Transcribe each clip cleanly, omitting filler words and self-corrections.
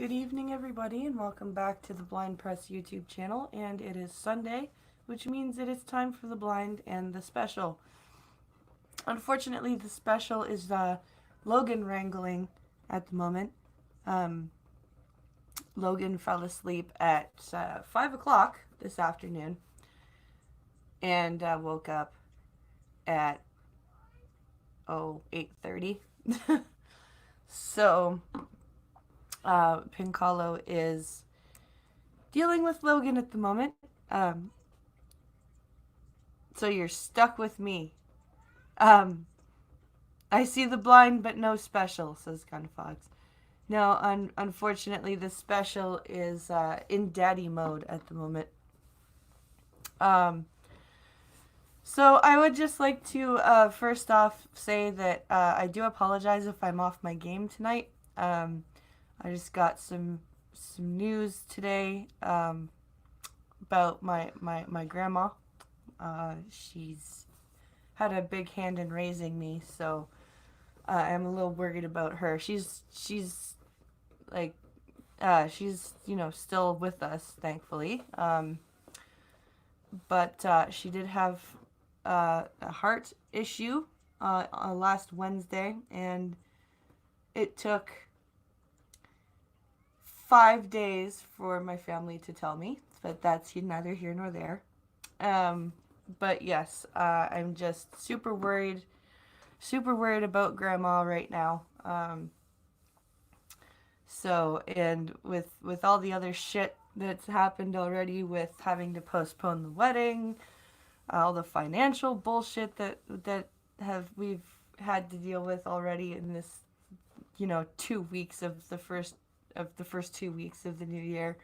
Good evening, everybody, and welcome back to the Blind Press YouTube channel. And it is Sunday, which means it is time for the blind and the special. Unfortunately, the special is Logan wrangling at the moment. Logan fell asleep at 5 o'clock this afternoon and woke up at 8:30. So Pincalo is dealing with Logan at the moment. So you're stuck with me. I see the blind but no special, says Gunfox. No, unfortunately, the special is in daddy mode at the moment. So I would just like to first off say that I do apologize if I'm off my game tonight. I just got some news today about my grandma. She's had a big hand in raising me, so I'm a little worried about her. She's like she's still with us, thankfully. But she did have a heart issue last Wednesday, and it took 5 days for my family to tell me, but that's neither here nor there. But yes, I'm just super worried about grandma right now. So, and with all the other shit that's happened already, with having to postpone the wedding, all the financial bullshit that we've had to deal with already in this 2 weeks of the first 2 weeks of the new year.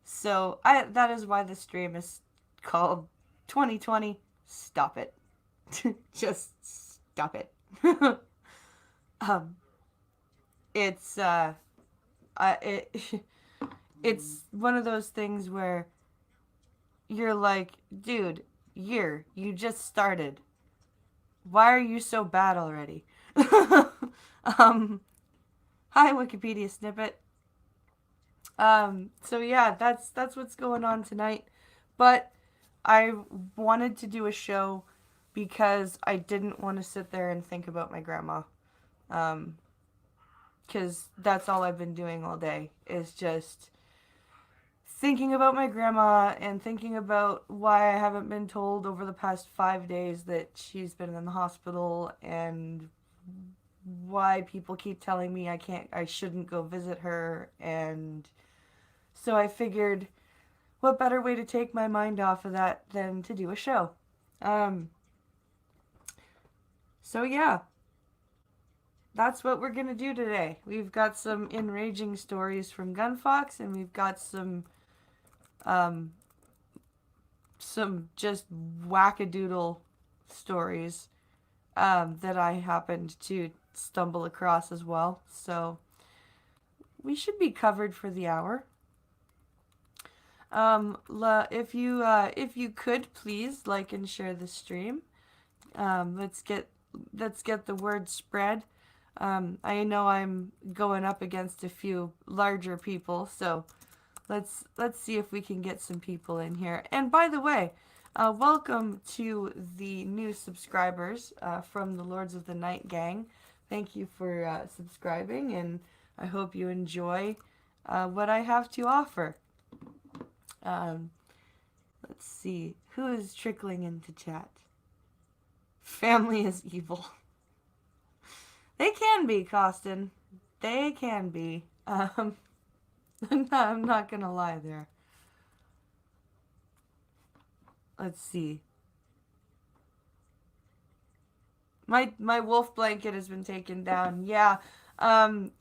So that is why the stream is called 2020 Stop It. Just stop it. It's it's one of those things where you're like, dude, you just started. Why are you so bad already? Hi, Wikipedia snippet. So yeah, that's what's going on tonight. But I wanted to do a show because I didn't want to sit there and think about my grandma. Because that's all I've been doing all day, is just thinking about my grandma and thinking about why I haven't been told over the past 5 days that she's been in the hospital, and why people keep telling me I shouldn't go visit her. And so I figured, what better way to take my mind off of that than to do a show. So yeah, that's what we're gonna do today. We've got some enraging stories from Gunfox, and we've got some just wackadoodle stories that I happened to stumble across as well. So we should be covered for the hour. If you could please like and share the stream. Let's get the word spread. I know I'm going up against a few larger people, so let's see if we can get some people in here. And by the way, welcome to the new subscribers from the Lords of the Night gang. Thank you for subscribing, and I hope you enjoy what I have to offer. Let's see. Who is trickling into chat? Family is evil. They can be, Costin. They can be. I'm not gonna lie there. Let's see. My wolf blanket has been taken down. Yeah. Logan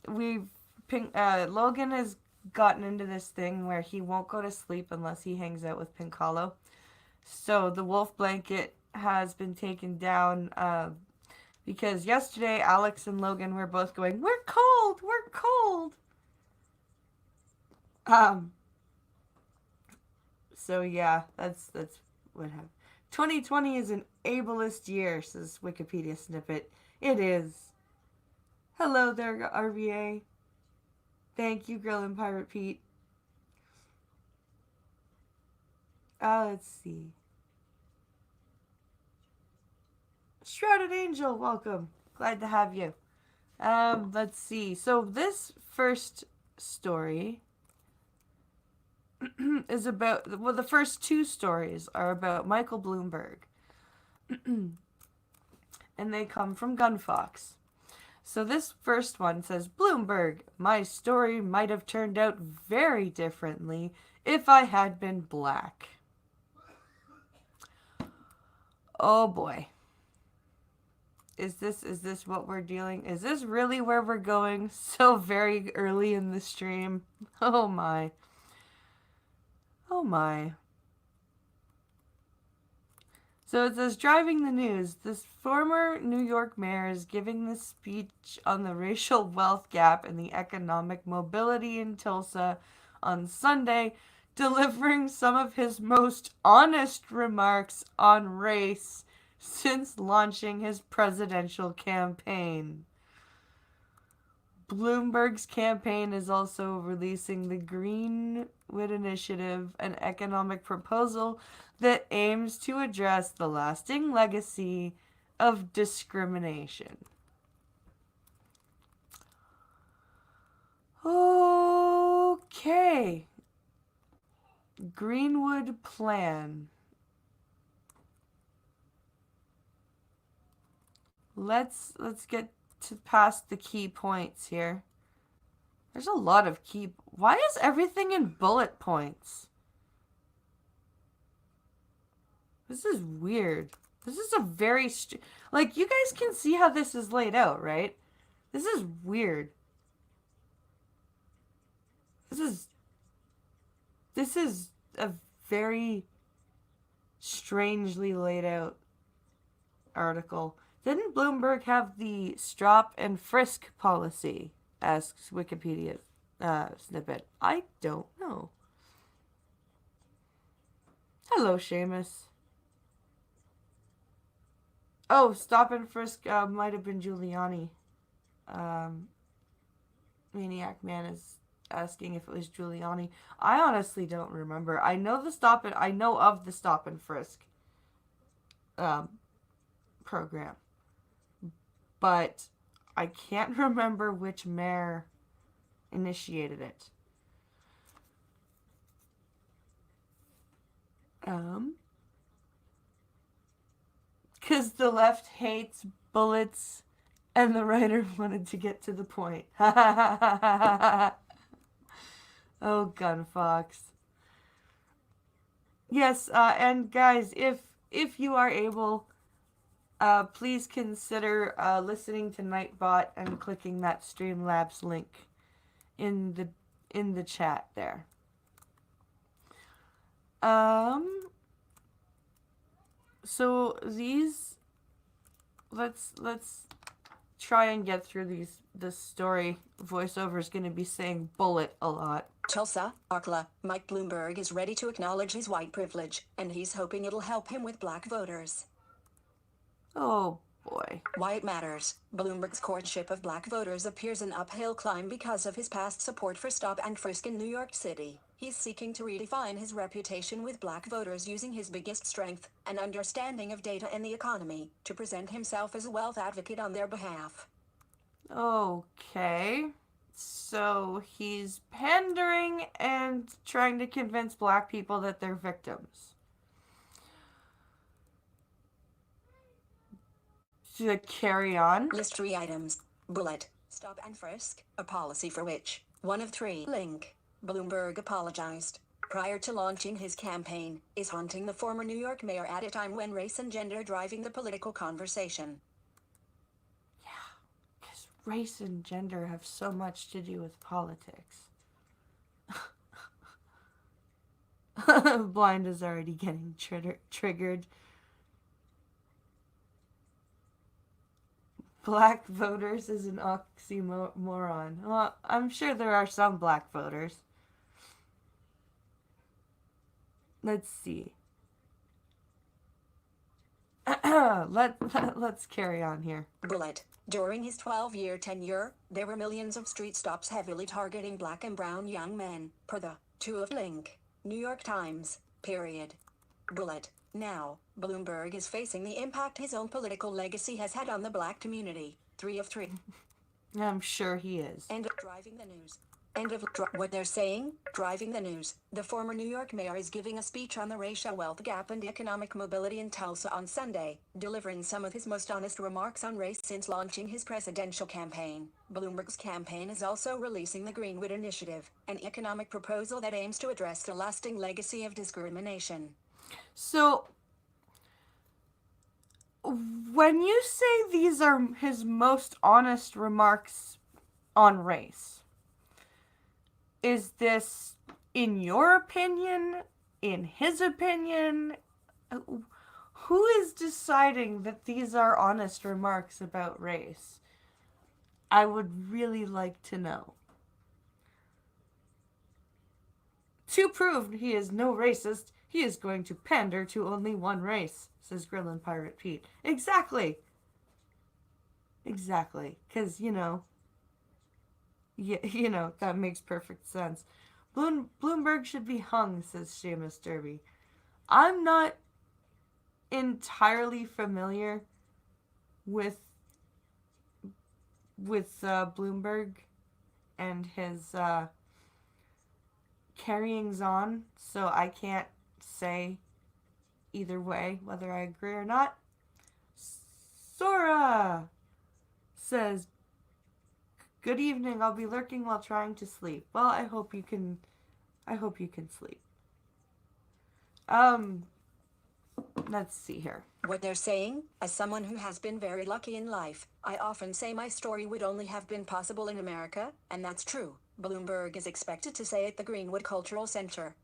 has gotten into this thing where he won't go to sleep unless he hangs out with Pincalo. So the wolf blanket has been taken down because yesterday Alex and Logan were both going, "We're cold, we're cold." So yeah, that's what happened. 2020 is an ableist year, says Wikipedia snippet. It is. Hello there, RVA. Thank you, Grill and Pirate Pete. Let's see. Shrouded Angel, welcome. Glad to have you. Let's see. So this first story is about, well, the first two stories are about Michael Bloomberg. And they come from Gunfox. So this first one says, Bloomberg, my story might have turned out very differently if I had been black. Oh boy. Is this what we're dealing? Is this really where we're going so very early in the stream? Oh my. Oh my. So it says, driving the news. This former New York mayor is giving this speech on the racial wealth gap and the economic mobility in Tulsa on Sunday, delivering some of his most honest remarks on race since launching his presidential campaign. Bloomberg's campaign is also releasing the Greenwood Initiative, an economic proposal that aims to address the lasting legacy of discrimination. Okay. Greenwood Plan. Let's get to past the key points here. There's a lot of key. Why is everything in bullet points? This is weird. This is a very like, you guys can see how this is laid out, right? This is weird. This is a very strangely laid out article. Didn't Bloomberg have the stop and frisk policy? Asks Wikipedia snippet. I don't know. Hello, Seamus. Oh, stop and frisk might have been Giuliani. Maniac Man is asking if it was Giuliani. I honestly don't remember. I know of the stop and frisk program, but I can't remember which mayor initiated it. Because the left hates bullets and the writer wanted to get to the point. Oh, Gunfox. Yes, and guys, if you are able, please consider listening to Nightbot and clicking that Streamlabs link in the chat there. So these, let's try and get through this story. Voiceover is going to be saying bullet a lot. Tulsa, Oklahoma. Mike Bloomberg is ready to acknowledge his white privilege, and he's hoping it'll help him with black voters. Oh boy. Why it matters. Bloomberg's courtship of black voters appears an uphill climb because of his past support for stop and frisk in New York City. He's seeking to redefine his reputation with black voters using his biggest strength, an understanding of data and the economy, to present himself as a wealth advocate on their behalf. Okay. So he's pandering and trying to convince black people that they're victims. To carry on. List 3 items. Bullet. Stop and frisk. A policy for which, one of 3. Link. Bloomberg apologized. Prior to launching his campaign, is haunting the former New York mayor at a time when race and gender driving the political conversation. Yeah, because race and gender have so much to do with politics. Blind is already getting triggered. Black voters is an oxymoron. Well, I'm sure there are some black voters. Let's see. let's carry on here. Bullet. During his 12-year tenure, there were millions of street stops heavily targeting black and brown young men, per the 2 of Link. New York Times. Period. Bullet. Now, Bloomberg is facing the impact his own political legacy has had on the black community. 3 of 3. I'm sure he is. End of driving the news. End of what they're saying, driving the news. The former New York mayor is giving a speech on the racial wealth gap and economic mobility in Tulsa on Sunday, delivering some of his most honest remarks on race since launching his presidential campaign. Bloomberg's campaign is also releasing the Greenwood Initiative, an economic proposal that aims to address the lasting legacy of discrimination. So, when you say these are his most honest remarks on race, is this in your opinion, in his opinion? Who is deciding that these are honest remarks about race? I would really like to know. To prove he is no racist, he is going to pander to only one race, says Grillin' Pirate Pete. Exactly. Exactly. Because, yeah, that makes perfect sense. Bloomberg should be hung, says Seamus Derby. I'm not entirely familiar with Bloomberg and his carryings on, so I can't say either way whether I agree or not. Sora says, "Good evening. I'll be lurking while trying to sleep." Well, I hope you can sleep. Let's see here. What they're saying, as someone who has been very lucky in life, I often say my story would only have been possible in America, and that's true. Bloomberg is expected to say at the Greenwood Cultural Center.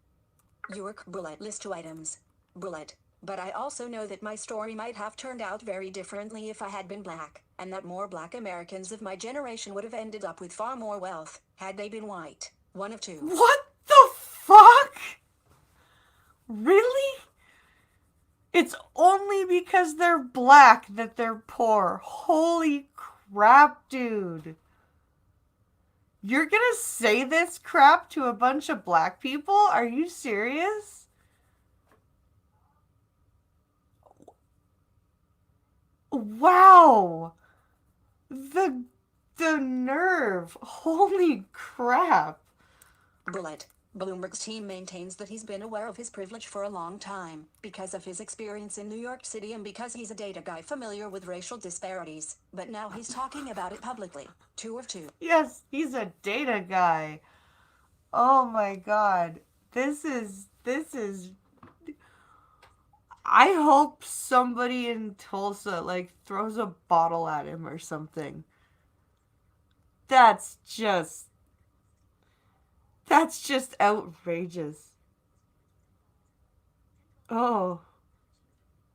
York Bullet list 2 items. Bullet. But I also know that my story might have turned out very differently if I had been black, and that more black Americans of my generation would have ended up with far more wealth, had they been white. 1 of 2. What the fuck? Really? It's only because they're black that they're poor. Holy crap, dude. You're gonna say this crap to a bunch of black people? Are you serious? Wow. The nerve. Holy crap. Bullet. Bloomberg's team maintains that he's been aware of his privilege for a long time, because of his experience in New York City and because he's a data guy familiar with racial disparities, but now he's talking about it publicly. 2 of 2. Yes, he's a data guy. Oh my god. This is... I hope somebody in Tulsa, throws a bottle at him or something. That's just outrageous. Oh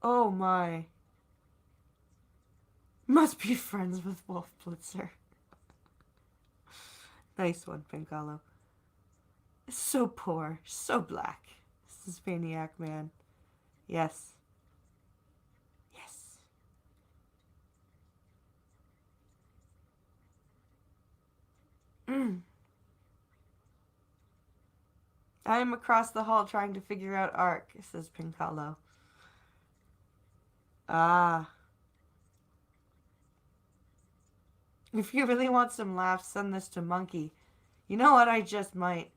my. Must be friends with Wolf Blitzer. Nice one, Pinkalo. So poor, so black. This is Maniac Man. Yes. Yes. I am across the hall trying to figure out Ark, says Pinkalo. Ah. If you really want some laughs, send this to Monkey. You know what? I just might.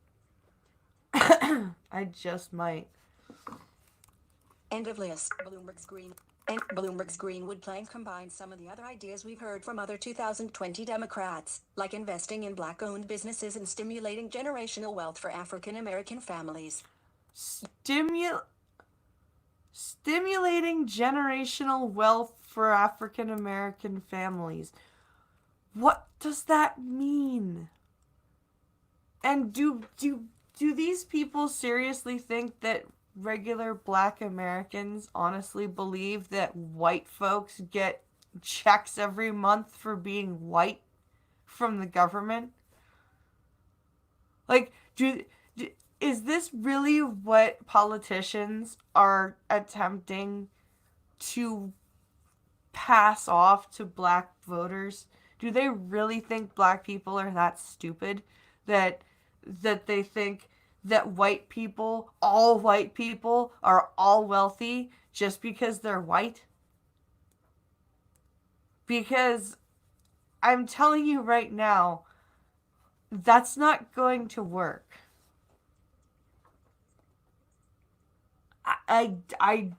I just might. End of list. Bloomberg's Greenwood plan combines some of the other ideas we've heard from other 2020 Democrats, like investing in black-owned businesses and stimulating generational wealth for African American families. Stimulating generational wealth for African American families. What does that mean? And do these people seriously think that regular black Americans honestly believe that white folks get checks every month for being white from the government? Is this really what politicians are attempting to pass off to black voters? Do they really think black people are that stupid that they think that all white people are all wealthy just because they're white? Because I'm telling you right now, that's not going to work. I, I,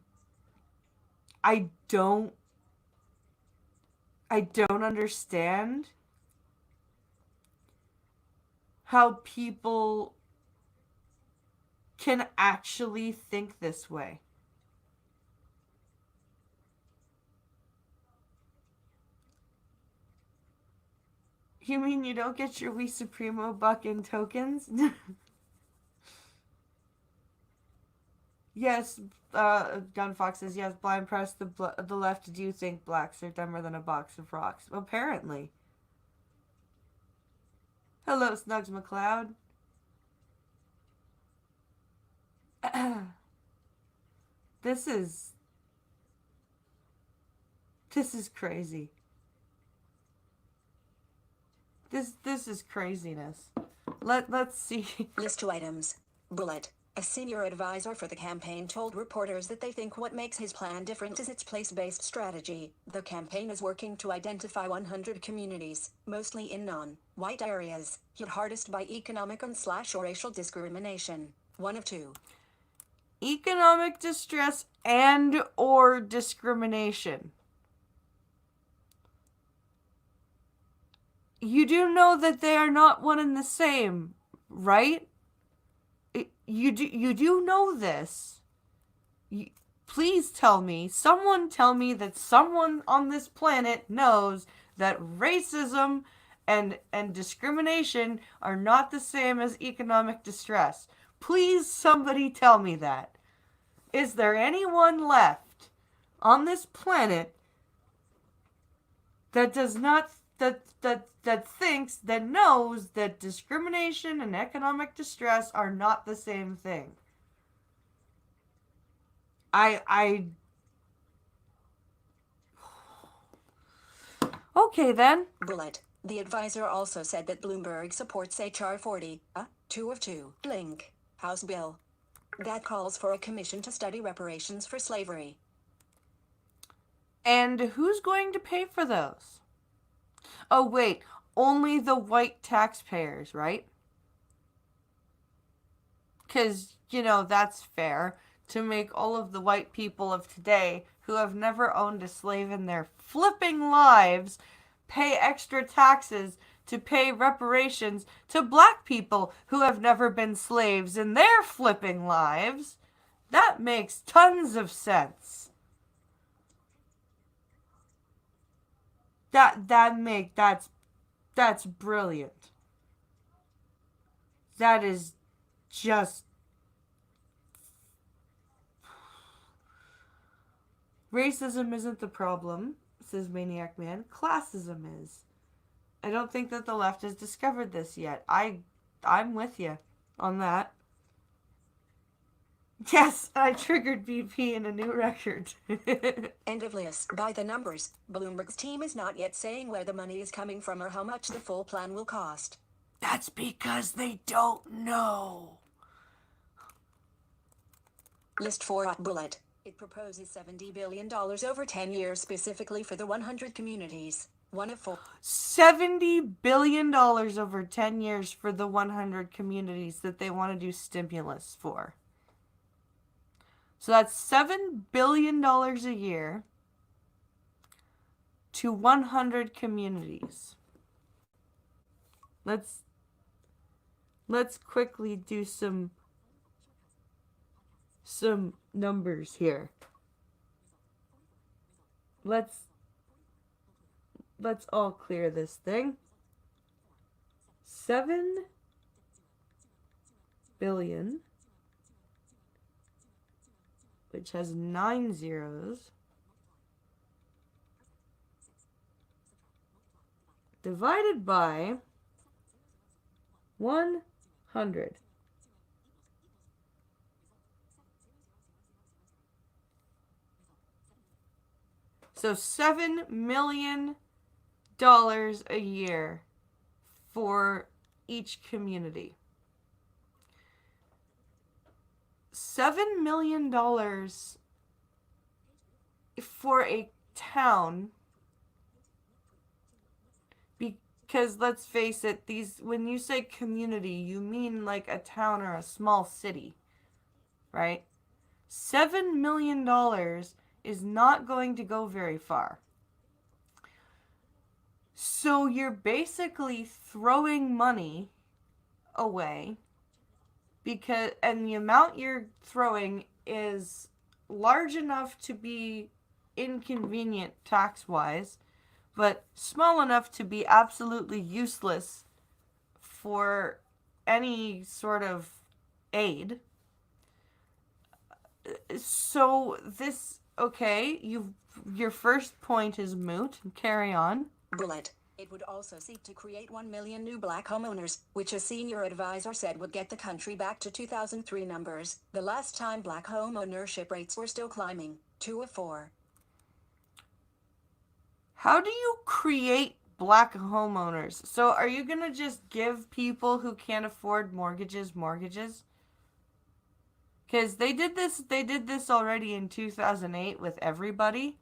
I don't I don't understand how people can actually think this way. You mean you don't get your Wii Supremo buck in tokens? Yes, Gunfox says, yes, blind press, the left do think blacks are dumber than a box of rocks. Apparently. Hello, Snugs McLeod. This is... This is crazy. This is craziness. Let's see. List 2 items. Bullet. A senior advisor for the campaign told reporters that they think what makes his plan different is its place-based strategy. The campaign is working to identify 100 communities, mostly in non-white areas, hit hardest by economic and/or racial discrimination. One of two. Economic distress and or discrimination. You do know that they are not one and the same, right? You do know this. Please tell me, someone tell me that someone on this planet knows that racism and discrimination are not the same as economic distress. Please, somebody tell me that. Is there anyone left on this planet that does not that thinks, that knows that discrimination and economic distress are not the same thing? Okay then. Bullet. The advisor also said that Bloomberg supports H.R. 40, a 2 of 2 link House bill that calls for a commission to study reparations for slavery. And who's going to pay for those? Oh, wait. Only the white taxpayers, right? Because, that's fair to make all of the white people of today who have never owned a slave in their flipping lives pay extra taxes to pay reparations to black people who have never been slaves in their flipping lives. That makes tons of sense. That's brilliant. That is just... Racism isn't the problem, says Maniac Man. Classism is. I don't think that the left has discovered this yet. I'm with you on that. Yes, I triggered BP in a new record. End of list. By the numbers, Bloomberg's team is not yet saying where the money is coming from or how much the full plan will cost. That's because they don't know. List 4 Bullet. It proposes $70 billion over 10 years specifically for the 100 communities. One of 4. $70 billion over 10 years for the 100 communities that they want to do stimulus for. So that's $7 billion a year to 100 communities. Let's quickly do some numbers here. Let's all clear this thing. 7 billion, which has 9 zeros, divided by 100. So $7 million a year for each community. $7 million for a town, because let's face it, when you say community, you mean like a town or a small city, right? $7 million is not going to go very far. So you're basically throwing money away, and the amount you're throwing is large enough to be inconvenient tax-wise, but small enough to be absolutely useless for any sort of aid. So your first point is moot. Carry on. Bullet. It would also seek to create 1 million new black homeowners, which a senior advisor said would get the country back to 2003 numbers, the last time black home ownership rates were still climbing, 2 of 4. How do you create black homeowners? So are you going to just give people who can't afford mortgages? Because they did this already in 2008 with everybody,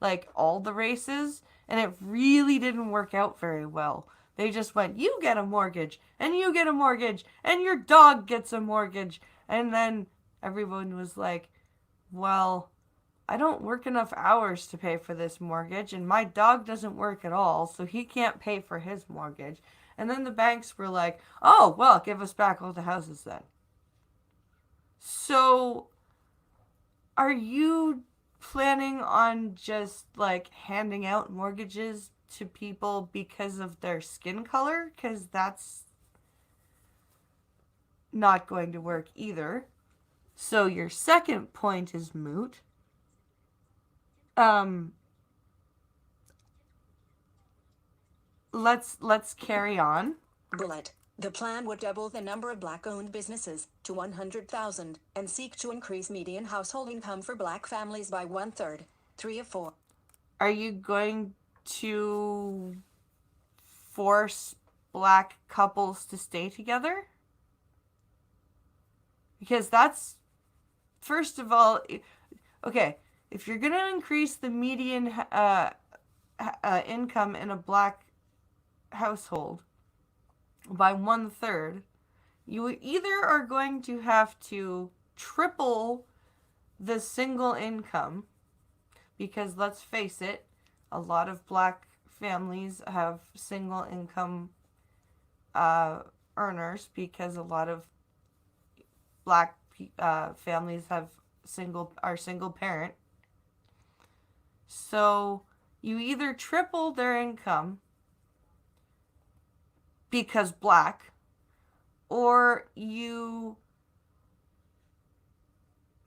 like all the races, and it really didn't work out very well. They just went, you get a mortgage, and you get a mortgage, and your dog gets a mortgage. And then everyone was like, well, I don't work enough hours to pay for this mortgage, and my dog doesn't work at all, so he can't pay for his mortgage. And then the banks were like, oh, well, give us back all the houses then. So, are you planning on just like handing out mortgages to people because of their skin color? Because that's not going to work either. So your second point is moot. Let's carry on. Bullet. The plan would double the number of black-owned businesses to 100,000 and seek to increase median household income for black families by 1/3, 3 of 4. Are you going to force black couples to stay together? Because that's, first of all, okay, if you're going to increase the median income in a black household by 1/3, you either are going to have to triple the single income, because let's face it, a lot of black families have single income earners, because a lot of black families are single parent. So you either triple their income because black, or you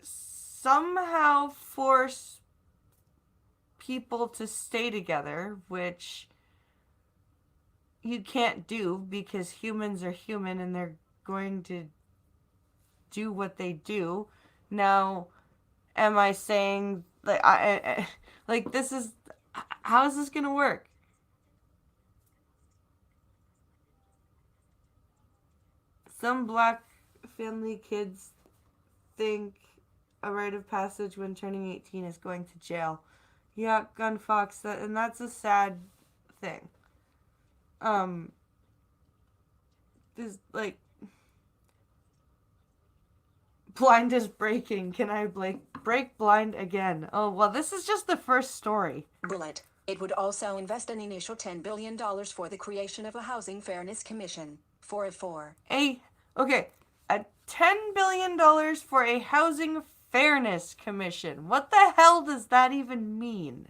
somehow force people to stay together, which you can't do because humans are human and they're going to do what they do. Now, am I saying like I like this is, how is this gonna work? Some black family kids think a rite of passage when turning 18 is going to jail. Yeah, Gunfox, and that's a sad thing. This, like, blind is breaking. Can I break blind again? Oh, well, this is just the first story. Bullet. It would also invest an initial $10 billion for the creation of a Housing Fairness Commission, 4 of 4. A $10 billion for a Housing Fairness Commission. What the hell does that even mean?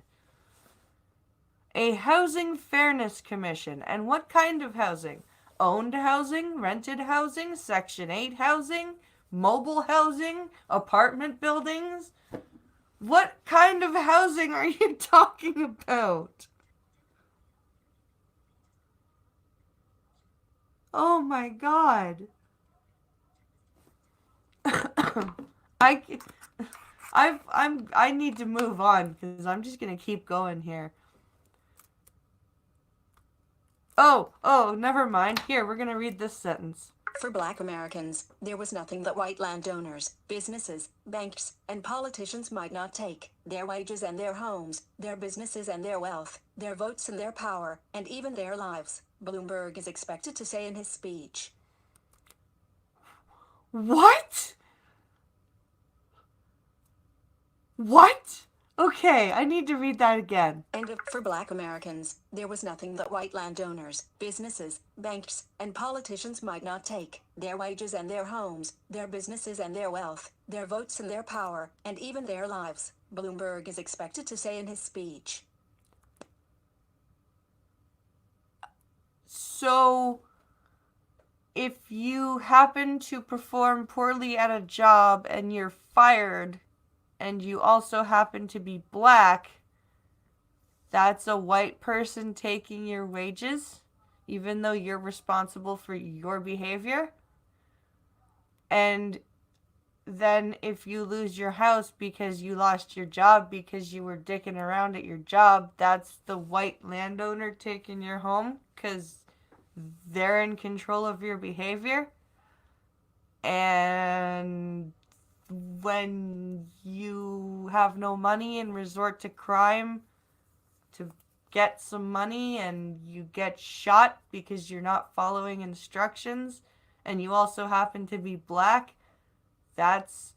A Housing Fairness Commission. And what kind of housing? Owned housing, rented housing, Section 8 housing, mobile housing, apartment buildings? What kind of housing are you talking about? Oh my I I need to move on because I'm just gonna keep going here. Oh, never mind. Here, we're gonna read this sentence. For Black Americans, there was nothing that white landowners, businesses, banks, and politicians might not take: their wages and their homes, their businesses and their wealth, their votes and their power, and even their lives, Bloomberg is expected to say in his speech. What? What? Okay, I need to read that again. And for Black Americans, there was nothing that white landowners, businesses, banks, and politicians might not take: their wages and their homes, their businesses and their wealth, their votes and their power, and even their lives, Bloomberg is expected to say in his speech. So, if you happen to perform poorly at a job and you're fired, and you also happen to be black, that's a white person taking your wages, even though you're responsible for your behavior. And then if you lose your house because you lost your job because you were dicking around at your job, that's the white landowner taking your home because they're in control of your behavior. And when you have no money and resort to crime to get some money and you get shot because you're not following instructions and you also happen to be black, that's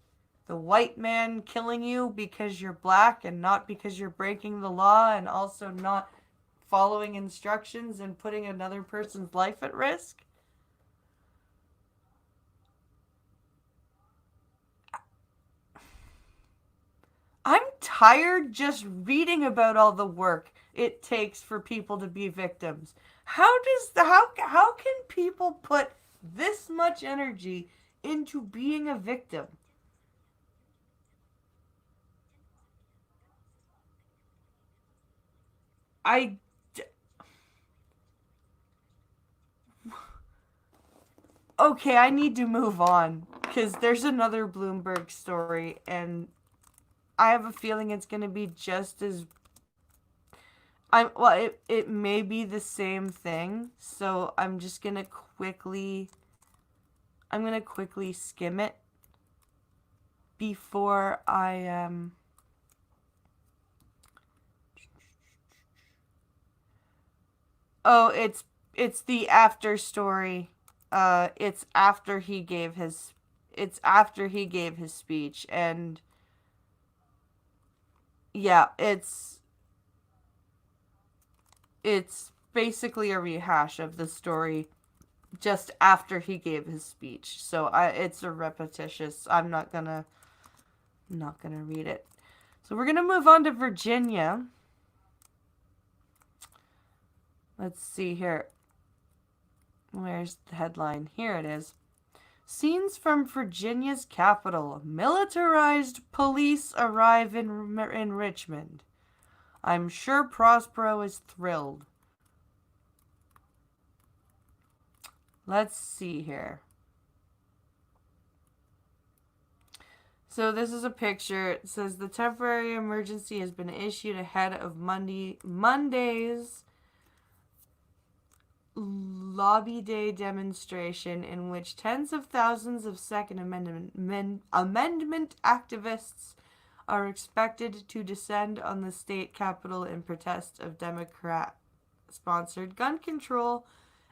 the white man killing you because you're black and not because you're breaking the law and also not following instructions and putting another person's life at risk. I'm tired just reading about all the work it takes for people to be victims. How can people put this much energy into being a victim? I Okay, I need to move on because there's another Bloomberg story and I have a feeling it's going to be just as it may be the same thing, so I'm going to quickly skim it before I Oh, it's the after story. It's after he gave his speech, and yeah, it's basically a rehash of the story just after he gave his speech. So it's a repetitious. Not gonna read it. So we're gonna move on to Virginia. Let's see here. Where's the headline? Here it is. Scenes from Virginia's capital. Militarized police arrive in Richmond. I'm sure Prospero is thrilled. Let's see here. So this is a picture. It says the temporary emergency has been issued ahead of Monday's Lobby Day demonstration in which tens of thousands of Second Amendment activists are expected to descend on the state capitol in protest of Democrat-sponsored gun control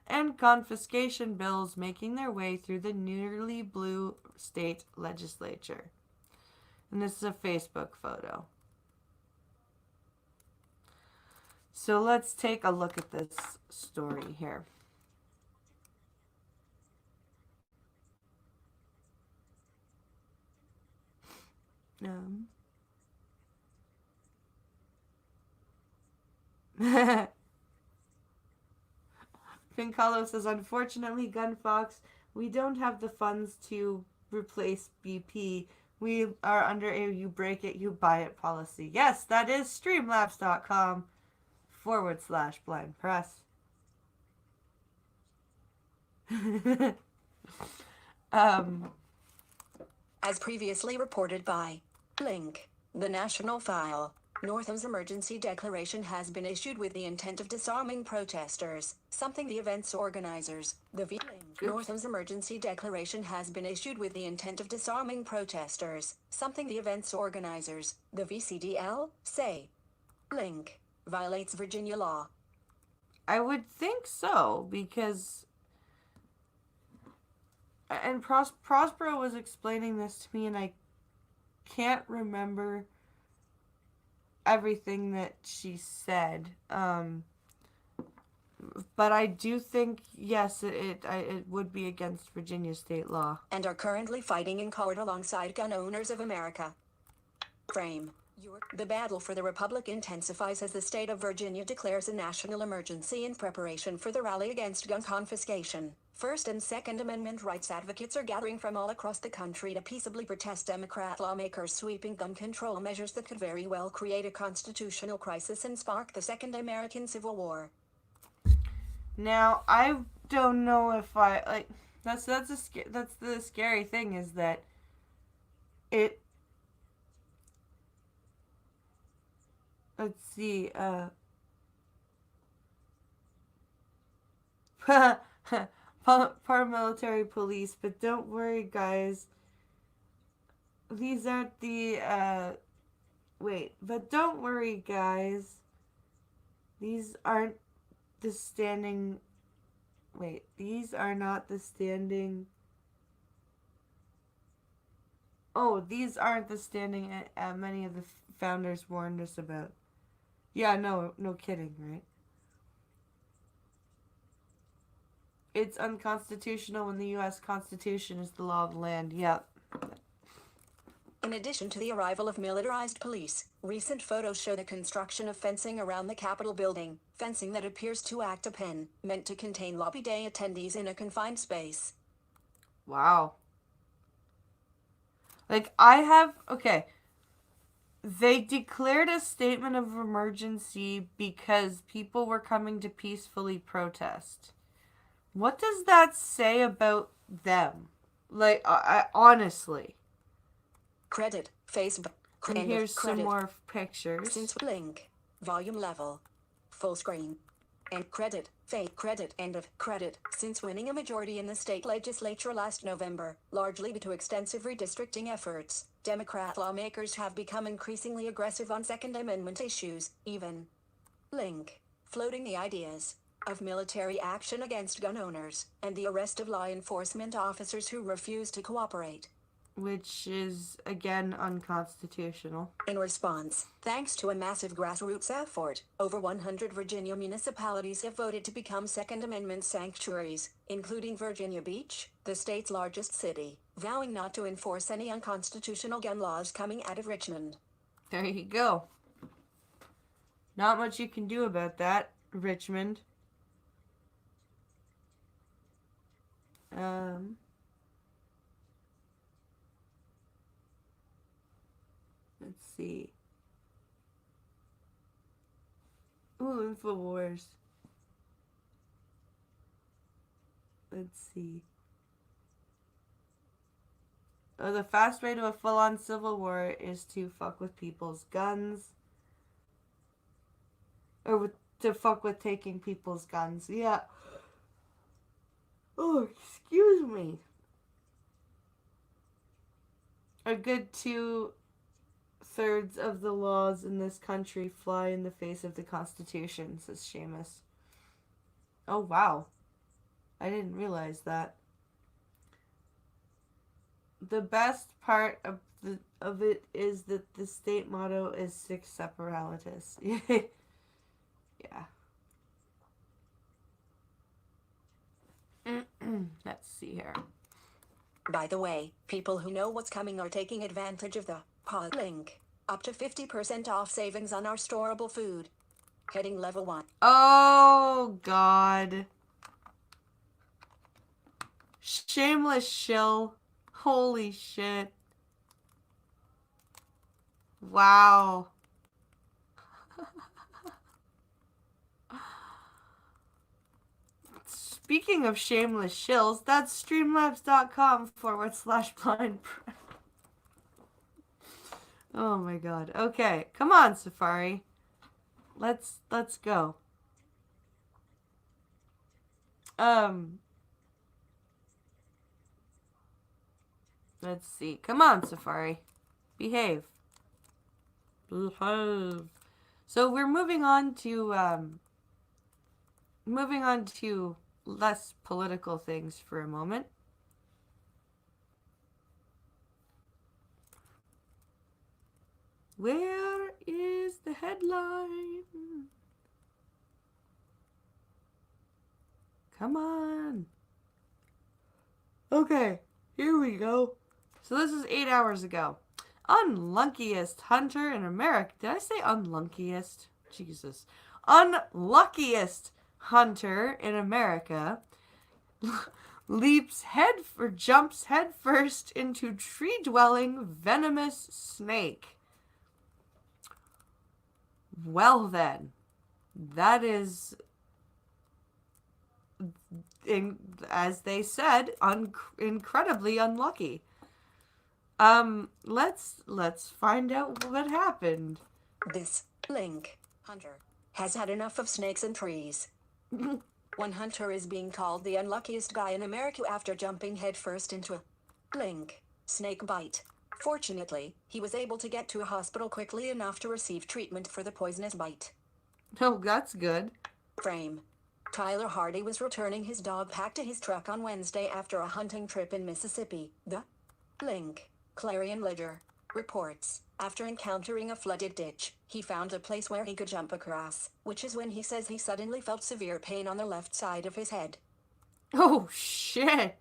and confiscation bills making their way through the nearly blue state legislature. And this is a Facebook photo. So let's take a look at this story here. Pincalo says, unfortunately, Gunfox, we don't have the funds to replace BP. We are under a you break it, you buy it policy. Yes, that is streamlabs.com/blind press. As previously reported by Link. The National File. Northam's emergency declaration has been issued with the intent of disarming protesters, something the event's organizers, the V. Northam's emergency declaration has been issued with the intent of disarming protesters, something the event's organizers, the VCDL, say. Link. Violates Virginia law. I would think so, because... And Prospero was explaining this to me, and I can't remember everything that she said. But I do think, yes, it would be against Virginia state law. And are currently fighting in court alongside gun owners of America. Frame. The battle for the Republic intensifies as the state of Virginia declares a national emergency in preparation for the rally against gun confiscation. First and Second Amendment rights advocates are gathering from all across the country to peaceably protest Democrat lawmakers' sweeping gun control measures that could very well create a constitutional crisis and spark the Second American Civil War. Now, I don't know if I like. That's the scary thing, is that it. Let's see. Paramilitary police, but don't worry, guys. These aren't the. Wait, but don't worry, guys. These aren't the standing. Wait, these are not the standing. Oh, these aren't the standing many of the founders warned us about. Yeah, no kidding, right? It's unconstitutional when the U.S. Constitution is the law of the land. Yep. In addition to the arrival of militarized police, recent photos show the construction of fencing around the Capitol building, fencing that appears to act a pen, meant to contain Lobby Day attendees in a confined space. Wow. Okay. They declared a statement of emergency because people were coming to peacefully protest. What does that say about them? Like, honestly. Credit, Facebook. And here's some more pictures. Since link, volume level, full screen. And credit, fake credit, end of credit. Since winning a majority in the state legislature last November, largely due to extensive redistricting efforts, Democrat lawmakers have become increasingly aggressive on Second Amendment issues, even link, floating the ideas of military action against gun owners, and the arrest of law enforcement officers who refuse to cooperate. Which is, again, unconstitutional. In response, thanks to a massive grassroots effort, over 100 Virginia municipalities have voted to become Second Amendment sanctuaries, including Virginia Beach, the state's largest city, vowing not to enforce any unconstitutional gun laws coming out of Richmond. There you go. Not much you can do about that, Richmond. Let's see. Ooh, InfoWars. Let's see. Oh, the fast way to a full-on civil war is to fuck with people's guns. Or to fuck with taking people's guns. Yeah. Oh, excuse me. A good 2/3 of the laws in this country fly in the face of the Constitution, says Seamus. Oh, wow. I didn't realize that. The best part of it is that the state motto is Sic Separatis. Yeah. Let's see here. By the way, people who know what's coming are taking advantage of the pod link. Up to 50% off savings on our storable food. Heading level 1. Oh, God. Shameless shill. Holy shit. Wow. Speaking of shameless shills, that's streamlabs.com/blind. Oh my god. Okay, come on, Safari. Let's go. Um, let's see. Come on, Safari. Behave. Behave. So we're moving on to less political things for a moment. Where is the headline? Come on. Okay, here we go. So this is 8 hours ago. Unluckiest hunter in America. Did I say unluckiest? Jesus. Unluckiest hunter in America jumps headfirst into tree-dwelling venomous snake. Well then, that is, as they said, incredibly unlucky. Let's find out what happened. This Link hunter has had enough of snakes and trees. One hunter is being called the unluckiest guy in America after jumping headfirst into a Link snake bite. Fortunately, he was able to get to a hospital quickly enough to receive treatment for the poisonous bite. Oh, that's good. Frame. Tyler Hardy was returning his dog Pack to his truck on Wednesday after a hunting trip in Mississippi. The Link Clarion Ledger reports, after encountering a flooded ditch, he found a place where he could jump across, which is when he says he suddenly felt severe pain on the left side of his head. Oh, shit.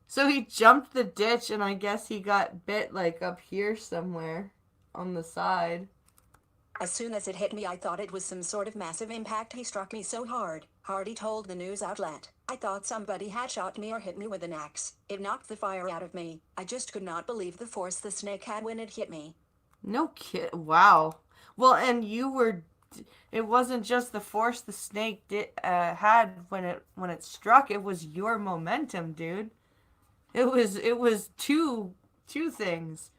So he jumped the ditch and I guess he got bit like up here somewhere on the side. As soon as it hit me, I thought it was some sort of massive impact. He struck me so hard, Hardy told the news outlet. I thought somebody had shot me or hit me with an axe. It knocked the fire out of me. I just could not believe the force the snake had when it hit me. No kid. Wow. Well, and it wasn't just the force the snake had when it struck. It was your momentum, dude. It was two things.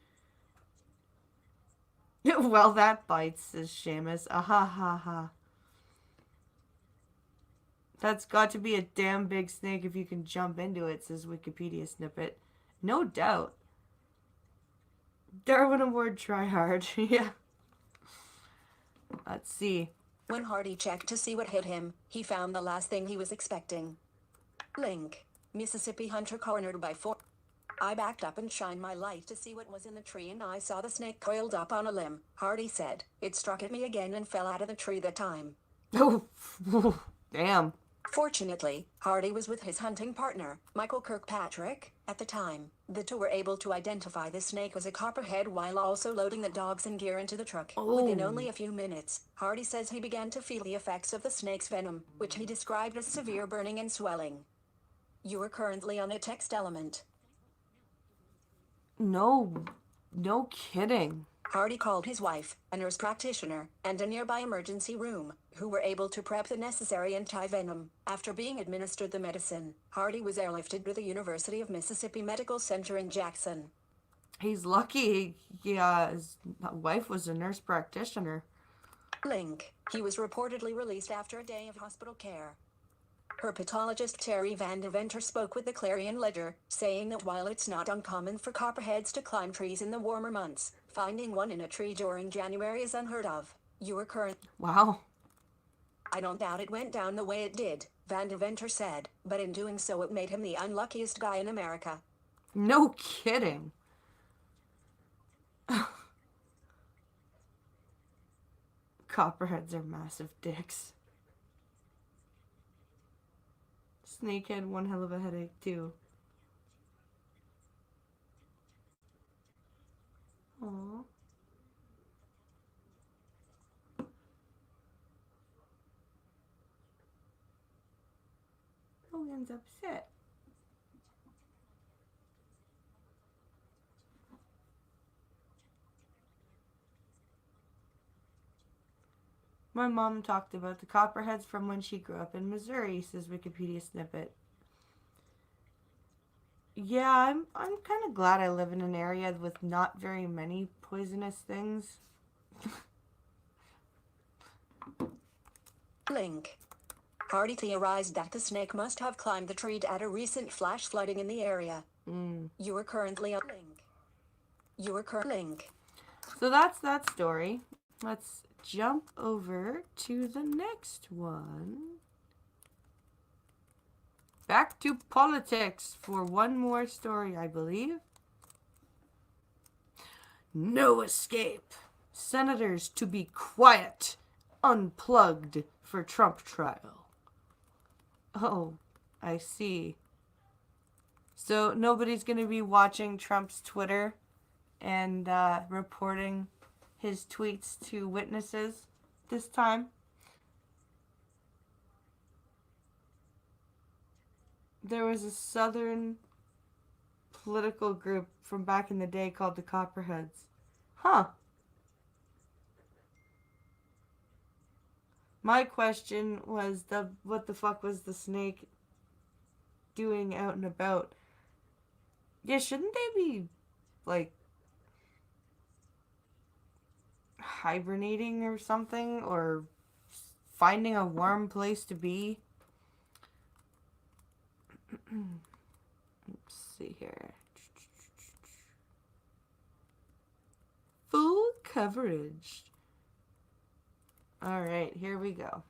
Well, that bites, says Seamus. Ah ha ha ha. That's got to be a damn big snake if you can jump into it, says Wikipedia snippet. No doubt. Darwin Award try hard. Yeah. Let's see. When Hardy checked to see what hit him, he found the last thing he was expecting. Link. Mississippi hunter cornered by 4. I backed up and shined my light to see what was in the tree and I saw the snake coiled up on a limb, Hardy said. It struck at me again and fell out of the tree that time. Oh, damn. Fortunately, Hardy was with his hunting partner, Michael Kirkpatrick, at the time. The two were able to identify the snake as a copperhead while also loading the dogs and gear into the truck. Within only a few minutes, Hardy says he began to feel the effects of the snake's venom, which he described as severe burning and swelling. You are currently on a text element. No kidding. Hardy called his wife, a nurse practitioner, and a nearby emergency room, who were able to prep the necessary anti-venom. After being administered the medicine, Hardy was airlifted to the University of Mississippi Medical Center in Jackson. He's lucky his wife was a nurse practitioner. Link. He was reportedly released after a day of hospital care. Herpetologist Terry Van Deventer spoke with the Clarion Ledger, saying that while it's not uncommon for copperheads to climb trees in the warmer months, finding one in a tree during January is unheard of. Wow. I don't doubt it went down the way it did, Van Deventer said, but in doing so it made him the unluckiest guy in America. No kidding. Copperheads are massive dicks. Snake had one hell of a headache, too. Aww. Logan's upset. My mom talked about the copperheads from when she grew up in Missouri, says Wikipedia snippet. Yeah, I'm kind of glad I live in an area with not very many poisonous things. Link. Hardy theorized that the snake must have climbed the tree at a recent flash flooding in the area. You are currently a link. You are link. So that's that story. Let's jump over to the next one. Back to politics for one more story, I believe. No escape. Senators to be quiet. Unplugged for Trump trial. Oh, I see. So nobody's going to be watching Trump's Twitter and reporting his tweets to witnesses this time. There was a southern political group from back in the day called the Copperheads. Huh. My question was what the fuck was the snake doing out and about? Yeah, shouldn't they be like hibernating or something, or finding a warm place to be? Let's see here. Full coverage. All right, here we go.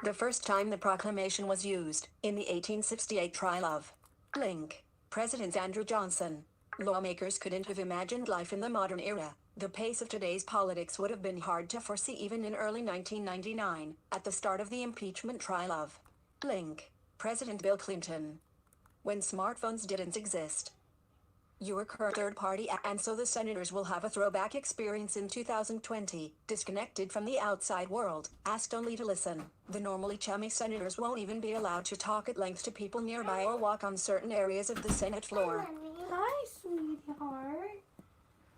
The first time the proclamation was used, in the 1868 trial of Link, President Andrew Johnson. Lawmakers couldn't have imagined life in the modern era. The pace of today's politics would have been hard to foresee even in early 1999, at the start of the impeachment trial of Link, President Bill Clinton. When smartphones didn't exist. You were third party, and so the senators will have a throwback experience in 2020, disconnected from the outside world, asked only to listen. The normally chummy senators won't even be allowed to talk at length to people nearby or walk on certain areas of the Senate floor. Hi, sweetheart.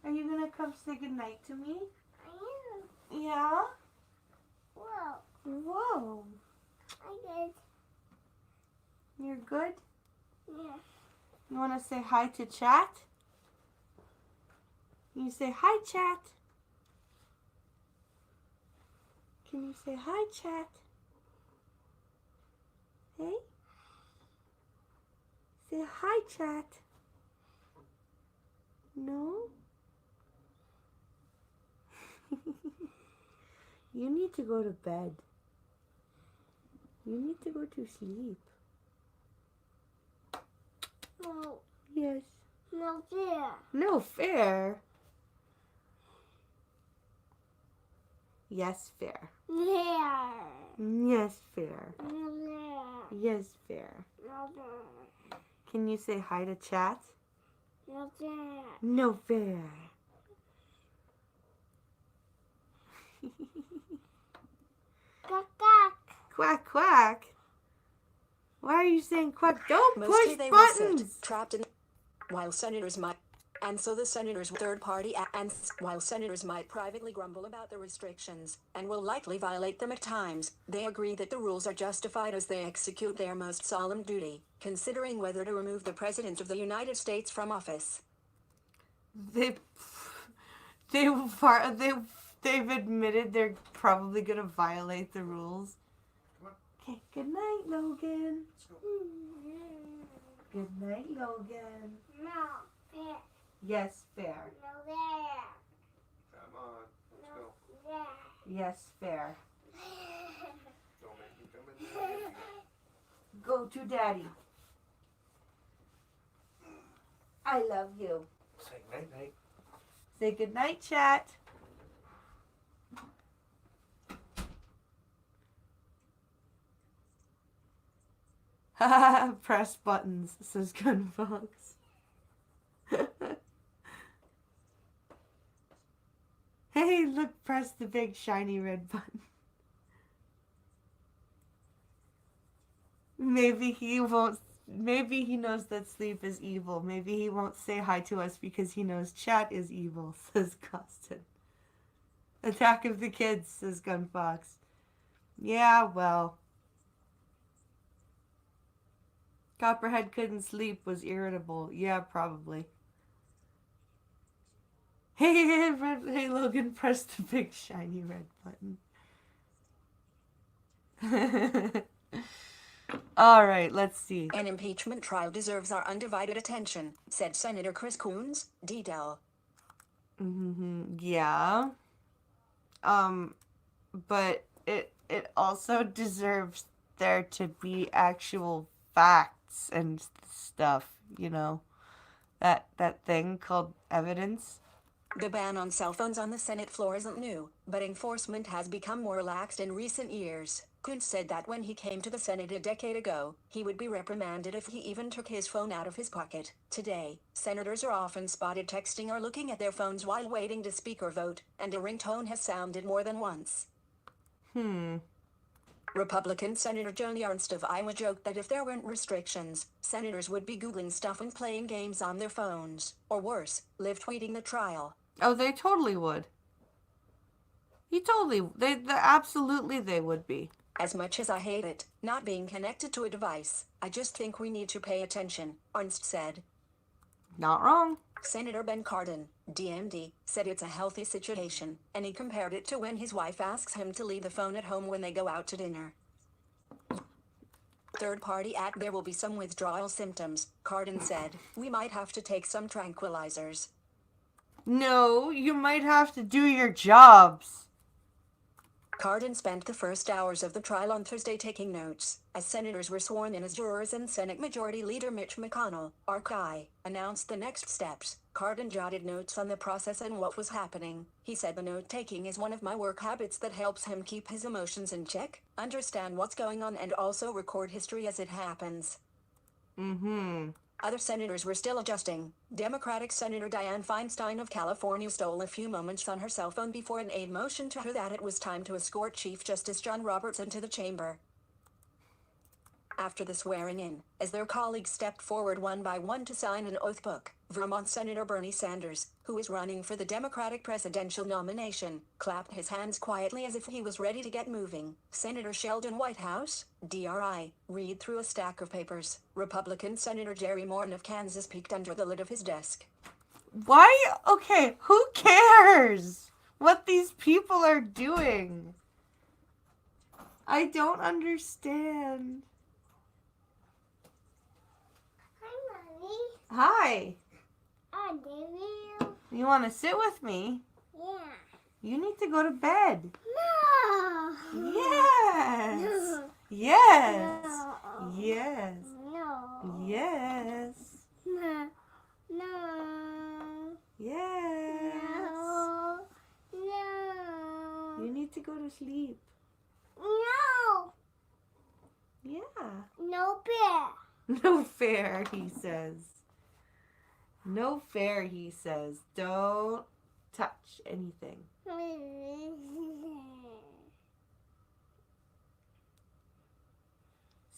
Are you gonna come say goodnight to me? I am. Yeah? Whoa. Whoa. I did. You're good? Yeah. You wanna say hi to chat? You say hi, chat. Can you say hi, chat? Hey? Say hi, chat. No? You need to go to bed. You need to go to sleep. No. Yes. No fair. No fair. Yes, fair. There. Yes, fair. No there. Yes, fair. No there. Can you say hi to chat? No there. No fair. Quack. Quack, quack. Why are you saying quack? Don't Mostly push they will sit, buttons. trapped in, while senators might, and so the senators third party, and while senators might privately grumble about the restrictions, and will likely violate them at times, they agree that the rules are justified as they execute their most solemn duty, considering whether to remove the President of the United States from office. They've admitted they're probably gonna violate the rules. Okay, good night, Logan. Good night, Logan. No fair. Yes, fair. No there. Come on, let's No go. there. Yes, fair. Don't make me come in there. Go to daddy. I love you. Say night night. Say good night, chat. Press buttons, says Gunfox. Hey, look, press the big shiny red button. Maybe he won't. Maybe he knows that sleep is evil. Maybe he won't say hi to us because he knows chat is evil, says Costin. Attack of the Kids, says Gunfox. Yeah, well. Copperhead couldn't sleep, was irritable. Yeah, probably. Hey, Logan, press the big shiny red button. All right, let's see. An impeachment trial deserves our undivided attention, said Senator Chris Coons, D-Del. Yeah. But it also deserves there to be actual facts and stuff, you know. That thing called evidence. The ban on cell phones on the Senate floor isn't new, but enforcement has become more relaxed in recent years. Coons said that when he came to the Senate a decade ago, he would be reprimanded if he even took his phone out of his pocket. Today, senators are often spotted texting or looking at their phones while waiting to speak or vote, and a ringtone has sounded more than once. Republican Senator Joni Ernst of Iowa joked that if there weren't restrictions, senators would be Googling stuff and playing games on their phones, or worse, live tweeting the trial. Oh, they totally would. They absolutely they would be. As much as I hate it, not being connected to a device, I just think we need to pay attention, Ernst said. Not wrong. Senator Ben Cardin, DMD, said it's a healthy situation, and he compared it to when his wife asks him to leave the phone at home when they go out to dinner. Third party at there will be some withdrawal symptoms, Cardin said. We might have to take some tranquilizers. No, you might have to do your jobs. Cardin spent the first hours of the trial on Thursday taking notes, as senators were sworn in as jurors and Senate Majority Leader Mitch McConnell, RCI, announced the next steps. Cardin jotted notes on the process and what was happening. He said the note-taking is one of my work habits that helps him keep his emotions in check, understand what's going on, and also record history as it happens. Other senators were still adjusting. Democratic Senator Dianne Feinstein of California stole a few moments on her cell phone before an aide motioned to her that it was time to escort Chief Justice John Roberts into the chamber. After the swearing-in, as their colleagues stepped forward one by one to sign an oath book, Vermont Senator Bernie Sanders, who is running for the Democratic presidential nomination, clapped his hands quietly as if he was ready to get moving. Senator Sheldon Whitehouse, DRI, read through a stack of papers. Republican Senator Jerry Morton of Kansas peeked under the lid of his desk. Why? Okay, who cares what these people are doing? I don't understand. Hi, Mommy. Hi. Oh, David. You want to sit with me? Yeah. You need to go to bed. No. Yes. No. Yes. No. Yes. No. Yes. No. No. Yes. No. No. You need to go to sleep. No. Yeah. No bear. No fair, he says. No fair, he says. Don't touch anything.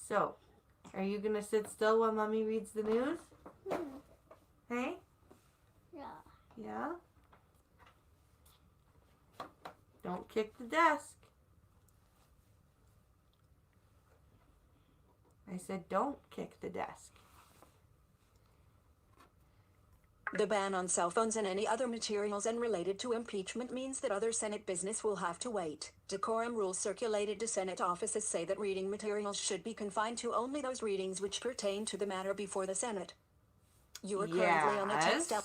So, are you going to sit still while Mommy reads the news? Hey? Yeah. Yeah? Don't kick the desk. I said don't kick the desk. The ban on cell phones and any other materials unrelated to impeachment means that other Senate business will have to wait. Decorum rules circulated to Senate offices say that reading materials should be confined to only those readings which pertain to the matter before the Senate. You are currently on a text up.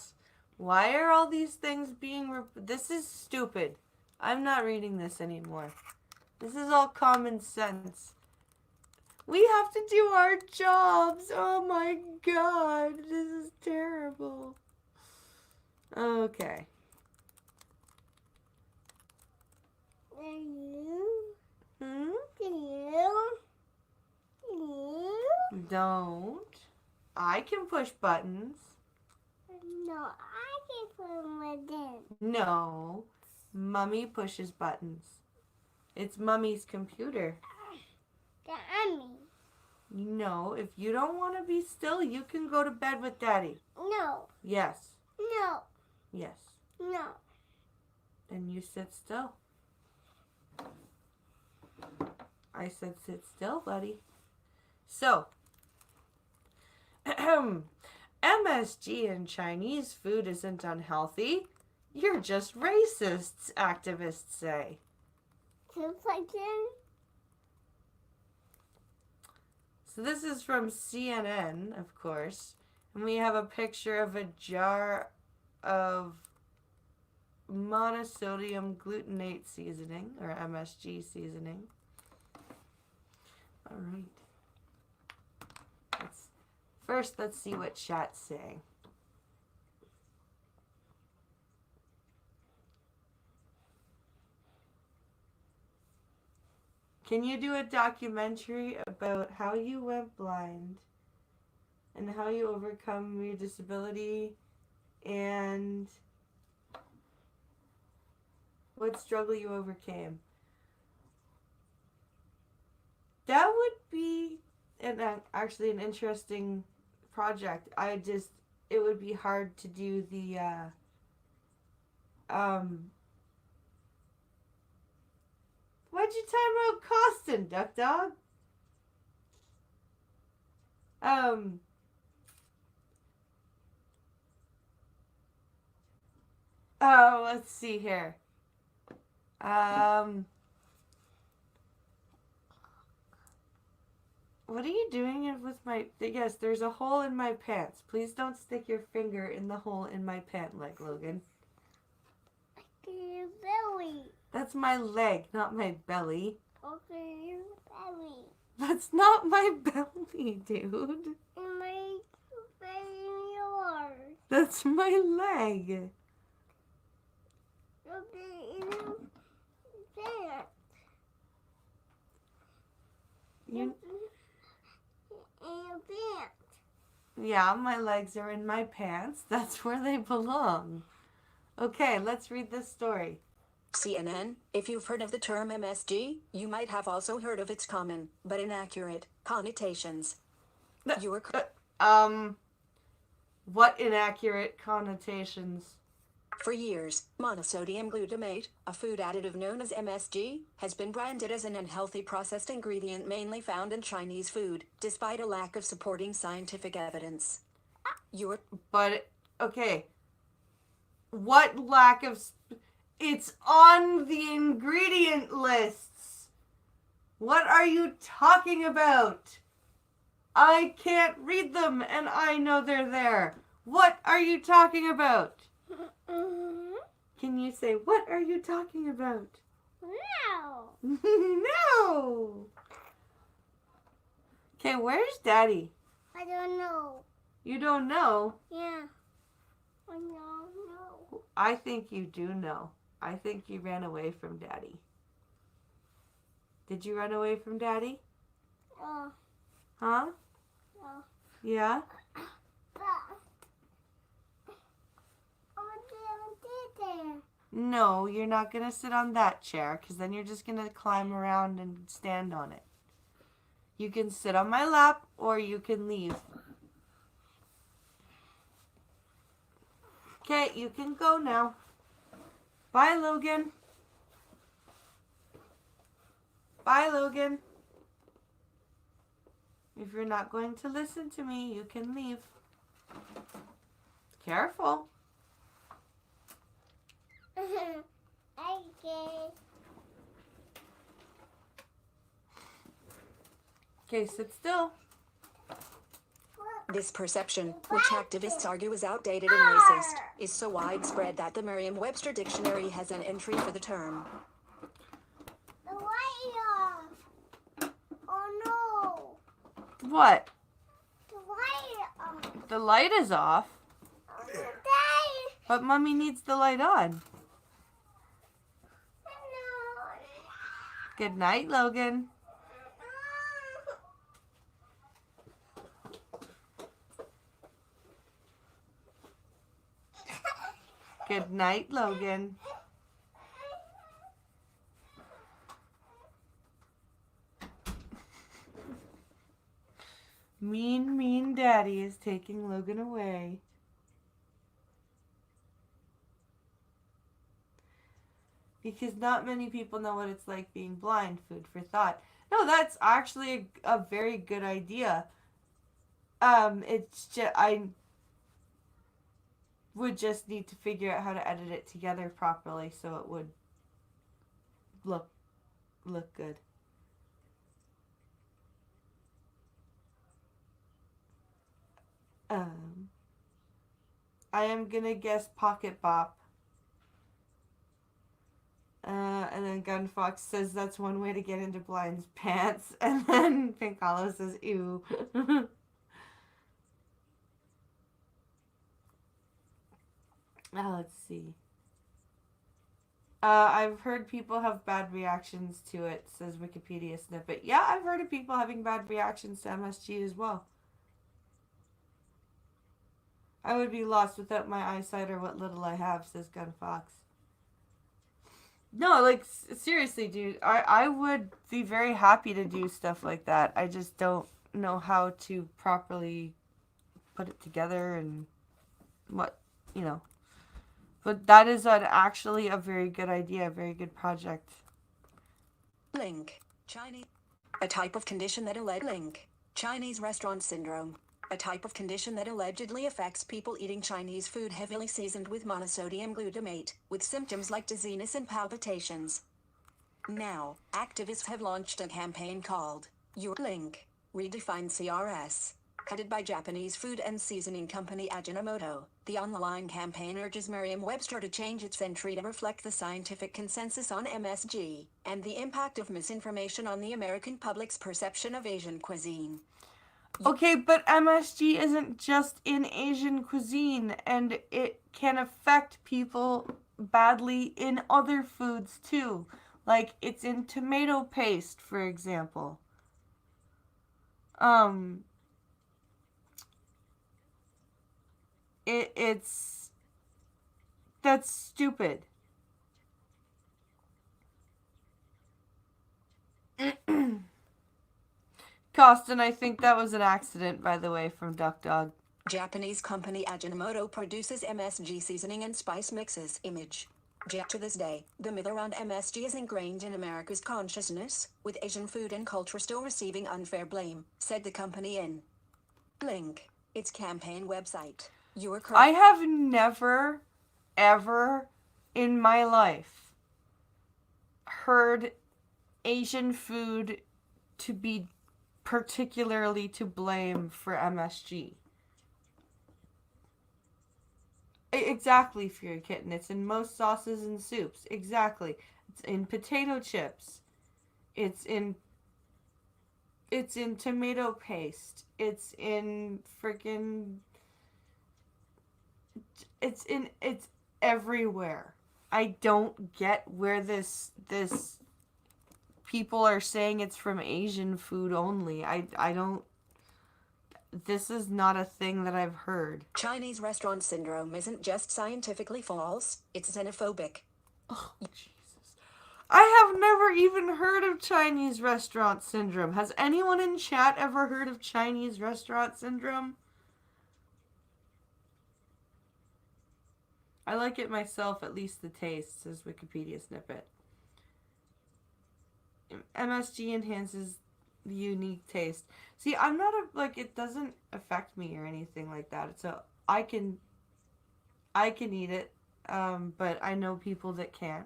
Why are all these things being... This is stupid. I'm not reading this anymore. This is all common sense. We have to do our jobs. Oh my God. This is terrible. Okay. Don't. I can push buttons. No, I can put my in. No. Mummy pushes buttons. It's Mummy's computer. Daddy. No, if you don't want to be still, you can go to bed with Daddy. No. Yes. No. Yes. No. Then you sit still. I said sit still, buddy. So, MSG in Chinese food isn't unhealthy. You're just racists, activists say. So this is from CNN, of course. And we have a picture of a jar of monosodium glutamate seasoning, or MSG seasoning. All right. Let's see what chat's saying. Can you do a documentary about how you went blind and how you overcome your disability and what struggle you overcame? That would be actually an interesting project. It would be hard to do the why'd you time out Costin, Duck Dog? Oh, let's see here. What are you doing with my... Yes, there's a hole in my pants. Please don't stick your finger in the hole in my pant leg, Logan. Okay, belly. That's my leg, not my belly. Okay, your belly. That's not my belly, dude. And my belly yours. That's my leg. Okay, in your pants. You... In your pants. Yeah, my legs are in my pants. That's where they belong. Okay, let's read this story. CNN, if you've heard of the term MSG, you might have also heard of its common, but inaccurate, connotations. You were What inaccurate connotations? For years, monosodium glutamate, a food additive known as MSG, has been branded as an unhealthy processed ingredient mainly found in Chinese food, despite a lack of supporting scientific evidence. Okay. What lack of... It's on the ingredient lists. What are you talking about? I can't read them and I know they're there. What are you talking about? Can you say, what are you talking about? No. No. Okay, where's Daddy? I don't know. You don't know? Yeah. I don't know. I think you do know. I think you ran away from Daddy. Did you run away from Daddy? Huh? Yeah? No, you're not going to sit on that chair because then you're just going to climb around and stand on it. You can sit on my lap or you can leave. Okay, you can go now. Bye, Logan. Bye, Logan. If you're not going to listen to me, you can leave. Careful. Okay, sit still. This perception, which activists argue is outdated and racist, is so widespread that the Merriam-Webster dictionary has an entry for the term. The light off. Oh no. What? The light off. The light is off, Daddy. but Mommy needs the light on. No. Good night, Logan. Good night, Logan. Mean Daddy is taking Logan away. Because not many people know what it's like being blind. Food for thought. No, that's actually a very good idea. It's just I would just need to figure out how to edit it together properly so it would look good. I am gonna guess Pocket Bop. And then Gunfox says that's one way to get into Blind's pants. And then Pink Hollow says, ew. Let's see. I've heard people have bad reactions to it, says Wikipedia snippet. Yeah, I've heard of people having bad reactions to MSG as well. I would be lost without my eyesight or what little I have, says Gunfox. No, like, seriously, dude. I would be very happy to do stuff like that. I just don't know how to properly put it together and what, you know. But that is actually a very good idea, a very good project. Link. Chinese. A type of condition that link. Chinese restaurant syndrome. A type of condition that allegedly affects people eating Chinese food heavily seasoned with monosodium glutamate, with symptoms like dizziness and palpitations. Now, activists have launched a campaign called Your Link, Redefine CRS. Headed by Japanese food and seasoning company Ajinomoto, the online campaign urges Merriam-Webster to change its entry to reflect the scientific consensus on MSG, and the impact of misinformation on the American public's perception of Asian cuisine. Okay, but MSG isn't just in Asian cuisine, and it can affect people badly in other foods too. Like, it's in tomato paste, for example. That's stupid. Costin, I think that was an accident, by the way, from Duck Dog. Japanese company Ajinomoto produces MSG seasoning and spice mixes. Image. To this day, the myth around MSG is ingrained in America's consciousness, with Asian food and culture still receiving unfair blame, said the company in Link, its campaign website. I have never, ever in my life heard Asian food to be particularly to blame for MSG. Exactly, Fury Kitten. It's in most sauces and soups. Exactly. It's in potato chips. It's in tomato paste. It's in freaking... It's everywhere. I don't get where this people are saying it's from Asian food only. I don't... This is not a thing that I've heard. Chinese restaurant syndrome isn't just scientifically false, it's xenophobic. Oh, Jesus. I have never even heard of Chinese restaurant syndrome. Has anyone in chat ever heard of Chinese restaurant syndrome? I like it myself, at least the taste, says Wikipedia snippet. MSG enhances the unique taste. See, I'm not it doesn't affect me or anything like that. So I can eat it, but I know people that can't.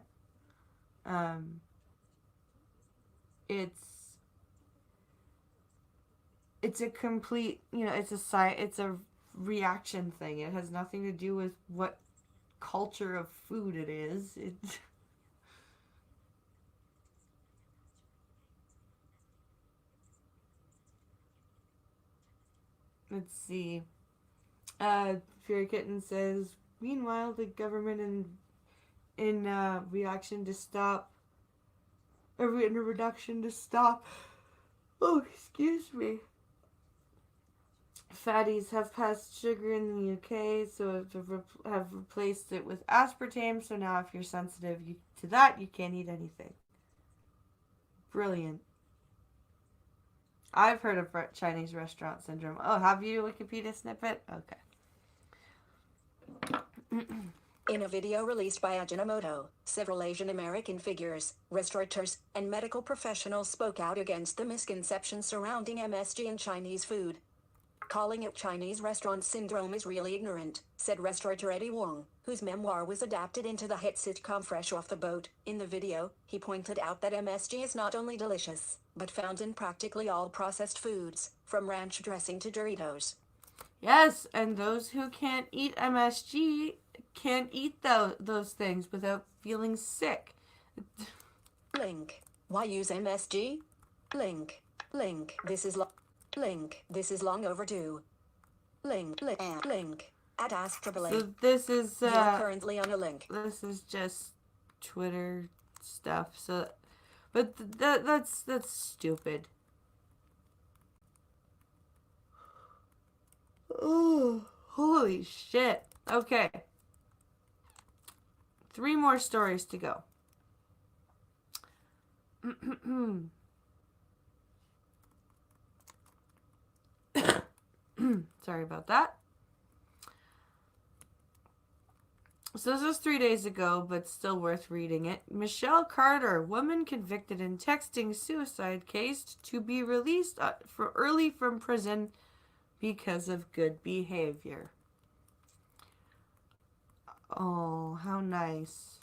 It's a complete, it's a reaction thing. It has nothing to do with what culture of food it is. Let's see. Fury Kitten says, meanwhile, the government in reaction to stop, or in a reduction to stop, oh, excuse me. Fatties have passed sugar in the UK, so have replaced it with aspartame, so now if you're sensitive to that, you can't eat anything. Brilliant. I've heard of Chinese restaurant syndrome. Oh, have you, Wikipedia snippet? Okay. In a video released by Ajinomoto, several Asian American figures, restaurateurs, and medical professionals spoke out against the misconceptions surrounding MSG in Chinese food. Calling it Chinese restaurant syndrome is really ignorant, said restaurateur Eddie Wong, whose memoir was adapted into the hit sitcom Fresh Off the Boat. In the video, he pointed out that MSG is not only delicious, but found in practically all processed foods, from ranch dressing to Doritos. Yes, and those who can't eat MSG can't eat those things without feeling sick. Link. Why use MSG? Link. This is long overdue. Link. At Ask Triple A. So this is You are currently on a link. this is just Twitter stuff. So, but that's stupid. Oh, holy shit. Okay. 3 more stories to go. Sorry about that. So this was 3 days ago, but still worth reading it. Michelle Carter, woman convicted in texting suicide case, to be released early from prison because of good behavior. Oh, how nice.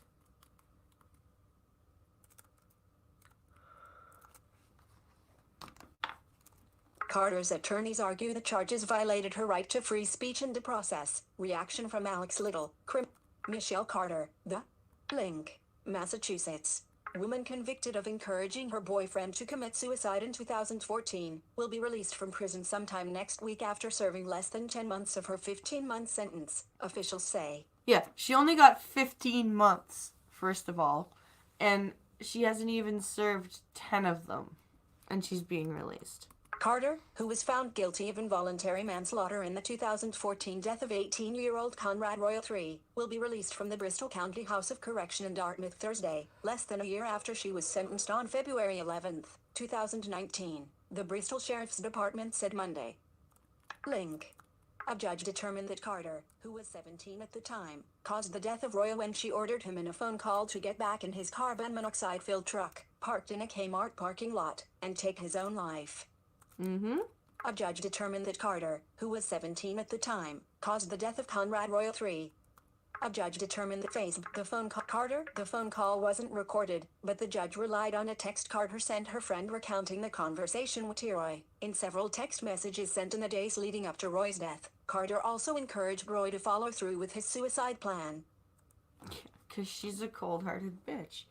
Carter's attorneys argue the charges violated her right to free speech and due process. Reaction from Alex Little. Michelle Carter, the link. Massachusetts. Woman convicted of encouraging her boyfriend to commit suicide in 2014 will be released from prison sometime next week after serving less than 10 months of her 15-month sentence, officials say. Yeah, she only got 15 months, first of all, and she hasn't even served 10 of them, and she's being released. Carter, who was found guilty of involuntary manslaughter in the 2014 death of 18-year-old Conrad Royal III, will be released from the Bristol County House of Correction in Dartmouth Thursday, less than a year after she was sentenced on February 11, 2019, the Bristol Sheriff's Department said Monday. Link. A judge determined that Carter, who was 17 at the time, caused the death of Royal when she ordered him in a phone call to get back in his carbon monoxide-filled truck, parked in a Kmart parking lot, and take his own life. A judge determined that Carter, who was 17 at the time, caused the death of Conrad Royal III. A judge determined that the phone call wasn't recorded, but the judge relied on a text Carter sent her friend recounting the conversation with Roy. In several text messages sent in the days leading up to Roy's death, Carter also encouraged Roy to follow through with his suicide plan. 'Cause she's a cold-hearted bitch.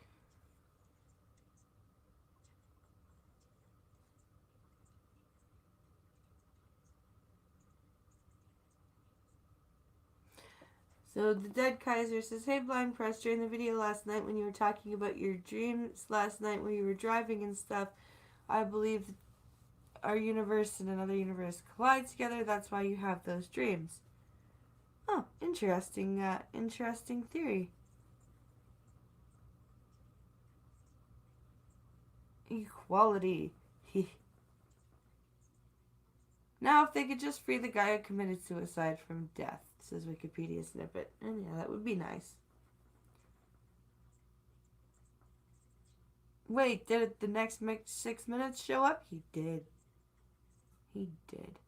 So the Dead Kaiser says, "Hey Blind Press, during the video last night when you were talking about your dreams last night when you were driving and stuff, I believe that our universe and another universe collide together. That's why you have those dreams." Oh, interesting, interesting theory. Equality. Now, if they could just free the guy who committed suicide from death, says Wikipedia snippet. And yeah, that would be nice. Wait, did it the next 6 minutes show up? He did. He did.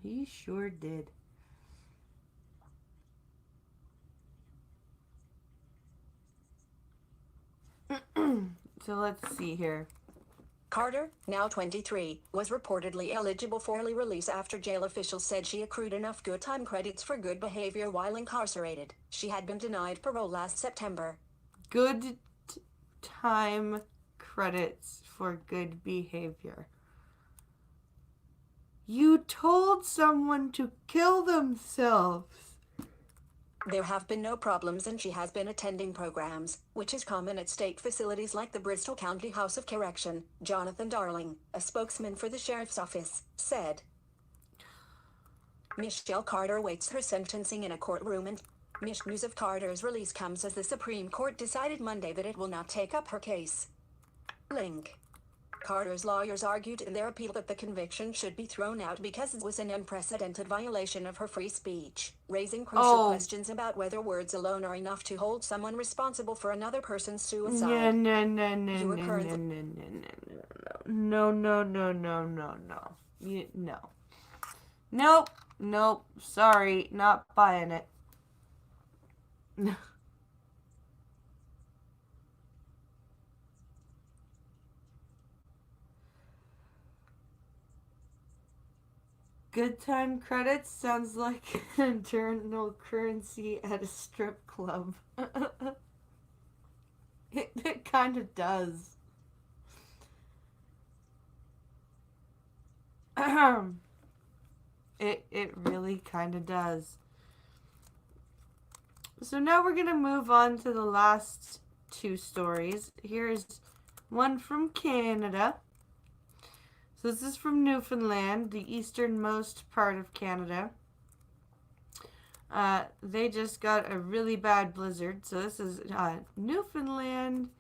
He sure did. So let's see here. Carter, now 23, was reportedly eligible for early release after jail officials said she accrued enough good time credits for good behavior while incarcerated. She had been denied parole last September. Good time credits for good behavior. You told someone to kill themselves. There have been no problems and she has been attending programs, which is common at state facilities like the Bristol County House of Correction. Jonathan Darling, a spokesman for the sheriff's office, said. Michelle Carter awaits her sentencing in a courtroom and news of Carter's release comes as the Supreme Court decided Monday that it will not take up her case. Link. Carter's lawyers argued in their appeal that the conviction should be thrown out because it was an unprecedented violation of her free speech, raising crucial questions about whether words alone are enough to hold someone responsible for another person's suicide. No. No, no, no, no, no, no. No. Nope. Nope. Sorry. Not buying it. Good time credits sounds like an internal currency at a strip club. It kind of does. It really kind of does. So now we're going to move on to the last two stories. Here's one from Canada. So this is from Newfoundland, the easternmost part of Canada. They just got a really bad blizzard. So this is Newfoundland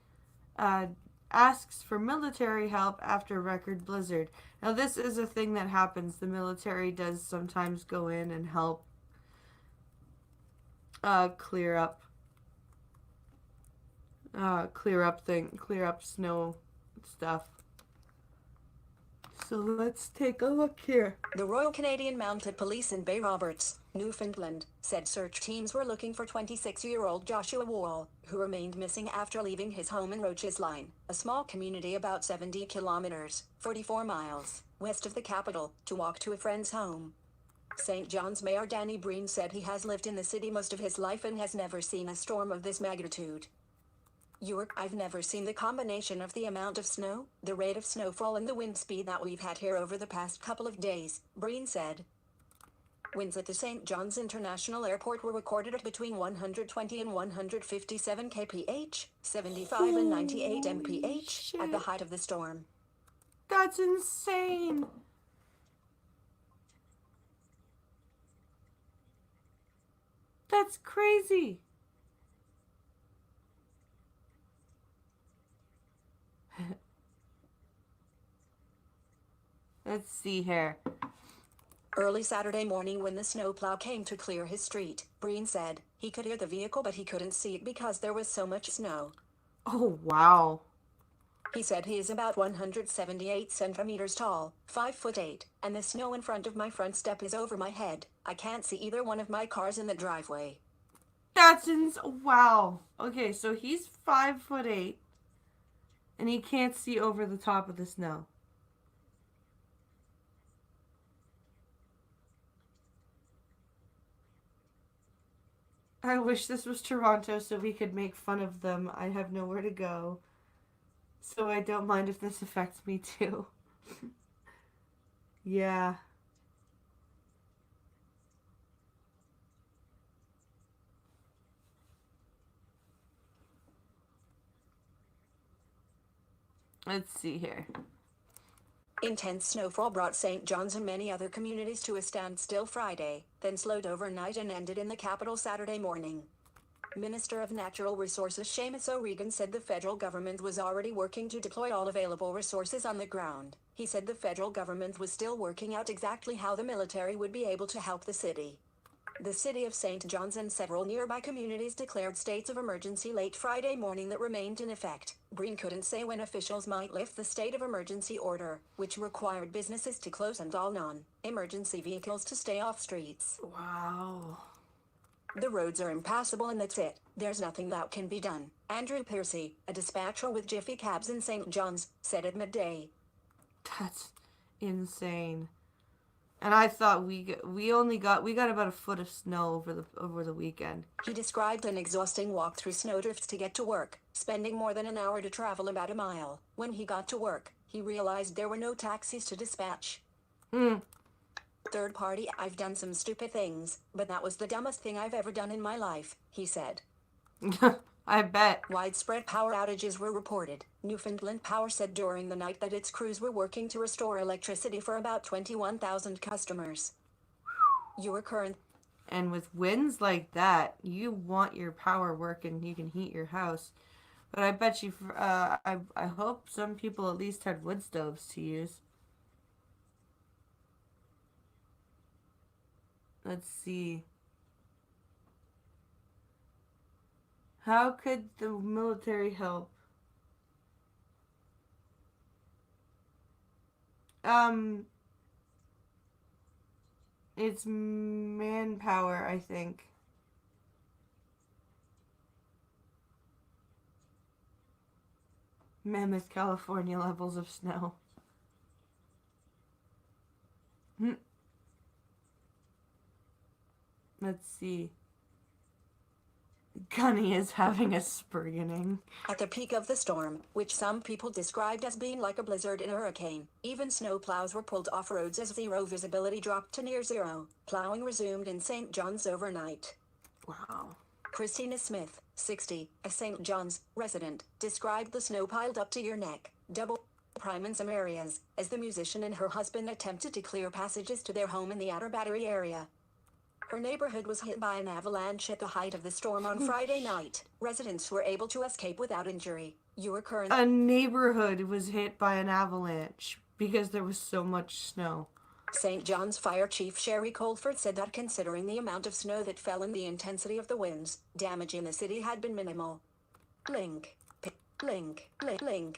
asks for military help after record blizzard. Now this is a thing that happens. The military does sometimes go in and help clear up snow stuff. So let's take a look here. The Royal Canadian Mounted Police in Bay Roberts, Newfoundland, said search teams were looking for 26-year-old Joshua Wall, who remained missing after leaving his home in Roches Line, a small community about 70 kilometers, 44 miles, west of the capital, to walk to a friend's home. St. John's Mayor Danny Breen said he has lived in the city most of his life and has never seen a storm of this magnitude. I've never seen the combination of the amount of snow, the rate of snowfall and the wind speed that we've had here over the past couple of days, Breen said. Winds at the St. John's International Airport were recorded at between 120 and 157 kph, 75 and 98 mph, at the height of the storm. That's insane. That's crazy. Let's see here. Early Saturday morning when the snowplow came to clear his street, Breen said, he could hear the vehicle but he couldn't see it because there was so much snow. Oh, wow. He said he is about 178 centimeters tall, 5'8", and the snow in front of my front step is over my head. I can't see either one of my cars in the driveway. Wow. Okay, so he's 5'8", and he can't see over the top of the snow. I wish this was Toronto so we could make fun of them. I have nowhere to go. So I don't mind if this affects me too. Yeah. Let's see here. Intense snowfall brought St. John's and many other communities to a standstill Friday, then slowed overnight and ended in the capital Saturday morning. Minister of Natural Resources Seamus O'Regan said the federal government was already working to deploy all available resources on the ground. He said the federal government was still working out exactly how the military would be able to help the city. The city of St. John's and several nearby communities declared states of emergency late Friday morning that remained in effect. Breen couldn't say when officials might lift the state of emergency order, which required businesses to close and all non-emergency vehicles to stay off streets. Wow. The roads are impassable and that's it. There's nothing that can be done. Andrew Piercy, a dispatcher with Jiffy Cabs in St. John's, said at midday. That's insane. And I thought we got about a foot of snow over the weekend. He described an exhausting walk through snowdrifts to get to work, spending more than an hour to travel about a mile. When he got to work, he realized there were no taxis to dispatch. Third party, I've done some stupid things, but that was the dumbest thing I've ever done in my life, he said. I bet. Widespread power outages were reported. Newfoundland Power said during the night that its crews were working to restore electricity for about 21,000 customers. And with winds like that, you want your power working, you can heat your house. But I bet you, I hope some people at least had wood stoves to use. Let's see. How could the military help? It's manpower, I think. Mammoth, California levels of snow. Let's see. Gunny is having a spriggening. At the peak of the storm, which some people described as being like a blizzard in a hurricane, even snowplows were pulled off roads as zero visibility dropped to near zero. Plowing resumed in St. John's overnight. Wow. Christina Smith, 60, a St. John's resident, described the snow piled up to your neck, double prime in some areas, as the musician and her husband attempted to clear passages to their home in the Outer Battery area. Her neighborhood was hit by an avalanche at the height of the storm on Friday night. Residents were able to escape without injury. A neighborhood was hit by an avalanche because there was so much snow. St. John's Fire Chief Sherry Colford said that considering the amount of snow that fell and the intensity of the winds, damage in the city had been minimal. Link.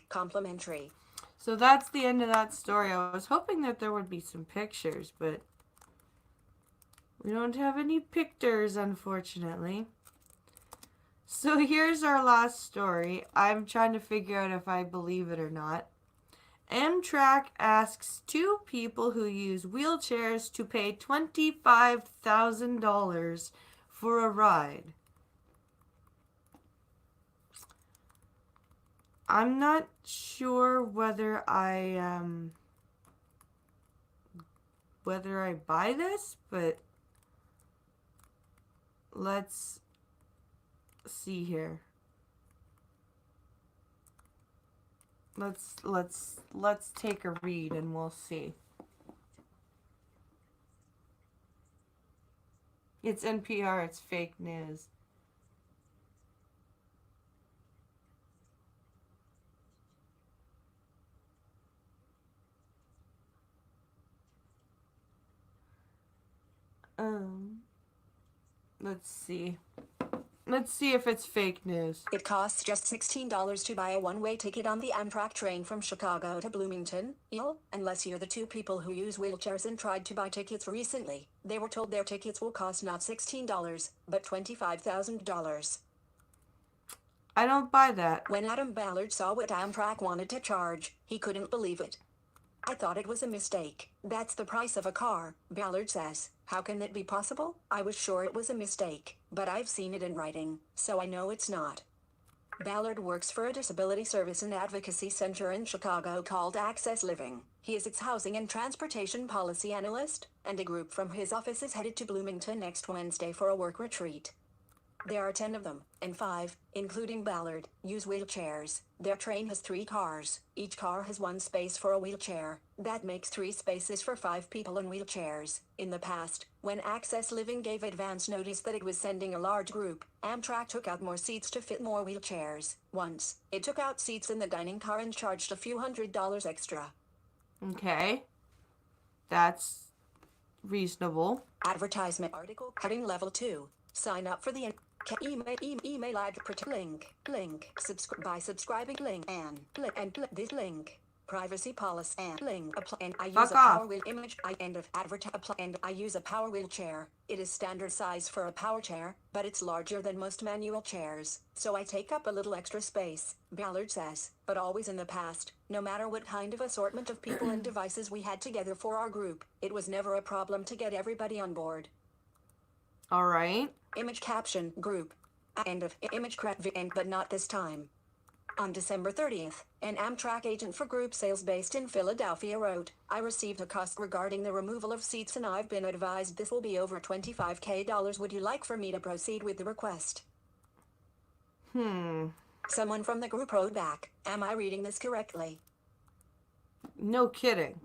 Complimentary. So that's the end of that story. I was hoping that there would be some pictures, but we don't have any pictures, unfortunately. So here's our last story. I'm trying to figure out if I believe it or not. Amtrak asks two people who use wheelchairs to pay $25,000 for a ride. I'm not sure whether I buy this, but let's see here. Let's take a read and we'll see. It's NPR, it's fake news. Let's see. Let's see if it's fake news. It costs just $16 to buy a one-way ticket on the Amtrak train from Chicago to Bloomington, unless you're the two people who use wheelchairs and tried to buy tickets recently. They were told their tickets will cost not $16, but $25,000. I don't buy that. When Adam Ballard saw what Amtrak wanted to charge, he couldn't believe it. I thought it was a mistake. That's the price of a car, Ballard says. How can that be possible? I was sure it was a mistake, but I've seen it in writing, so I know it's not. Ballard works for a disability service and advocacy center in Chicago called Access Living. He is its housing and transportation policy analyst, and a group from his office is headed to Bloomington next Wednesday for a work retreat. There are 10 of them, and 5, including Ballard, use wheelchairs. Their train has 3 cars. Each car has 1 space for a wheelchair. That makes 3 spaces for 5 people in wheelchairs. In the past, when Access Living gave advance notice that it was sending a large group, Amtrak took out more seats to fit more wheelchairs. Once, it took out seats in the dining car and charged a few $100s extra. Okay. That's reasonable. Advertisement article heading level 2. Sign up for the email address link by subscribing link and this link privacy policy and link apply and I use a power wheel image I end of advertise apply and I use a power wheelchair. It is standard size for a power chair, but it's larger than most manual chairs, so I take up a little extra space, Ballard says, but always in the past, no matter what kind of assortment of people and devices we had together for our group, it was never a problem to get everybody on board. All right. Image caption, group. End of image but not this time. On December 30th, an Amtrak agent for group sales based in Philadelphia wrote, I received a cost regarding the removal of seats and I've been advised this will be over $25,000. Would you like for me to proceed with the request? Someone from the group wrote back, am I reading this correctly? No kidding.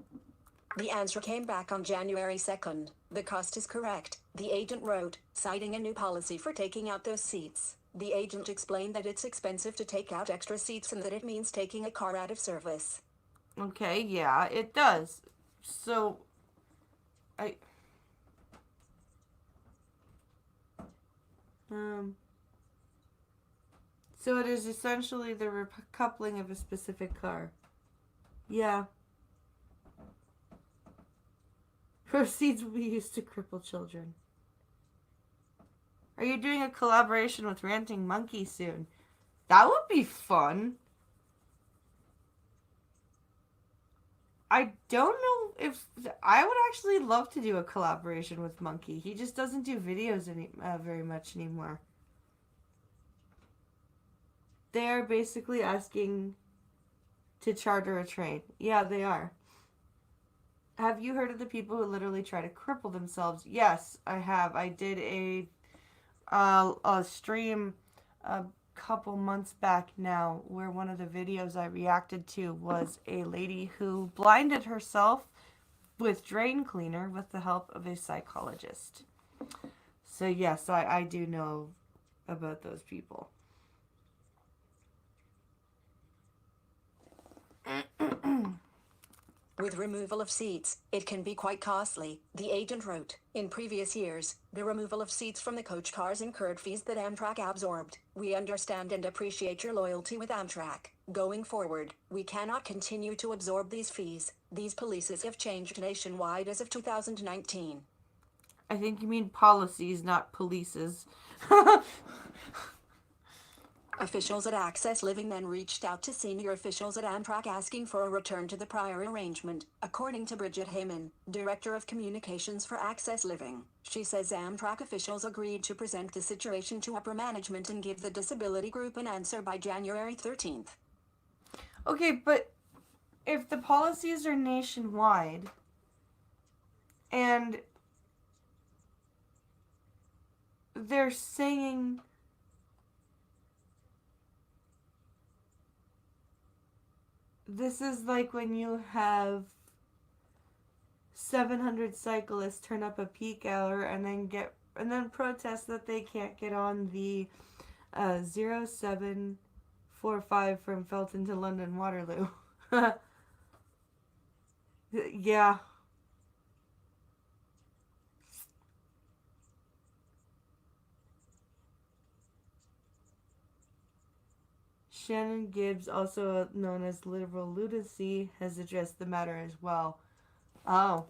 The answer came back on January 2nd. The cost is correct, the agent wrote, citing a new policy for taking out those seats. The agent explained that it's expensive to take out extra seats and that it means taking a car out of service. Okay, yeah, it does. So, so it is essentially the recoupling of a specific car. Yeah. Proceeds will be used to cripple children. Are you doing a collaboration with Ranting Monkey soon? That would be fun. I don't know if I would actually love to do a collaboration with Monkey. He just doesn't do videos very much anymore. They're basically asking to charter a train. Yeah, they are. Have you heard of the people who literally try to cripple themselves? Yes, I have. I did a stream a couple months back now where one of the videos I reacted to was a lady who blinded herself with drain cleaner with the help of a psychologist. So yes, I do know about those people. With removal of seats, it can be quite costly, the agent wrote. In previous years, the removal of seats from the coach cars incurred fees that Amtrak absorbed. We understand and appreciate your loyalty with Amtrak. Going forward, we cannot continue to absorb these fees. These policies have changed nationwide as of 2019. I think you mean policies, not polices. Officials at Access Living then reached out to senior officials at Amtrak asking for a return to the prior arrangement, according to Bridget Heyman, Director of Communications for Access Living. She says Amtrak officials agreed to present the situation to upper management and give the disability group an answer by January 13th. Okay, but if the policies are nationwide and they're saying this is like when you have 700 cyclists turn up a peak hour and then protest that they can't get on the 0745 from Felton to London Waterloo. Yeah. Shannon Gibbs, also known as Liberal Lunacy, has addressed the matter as well. Oh.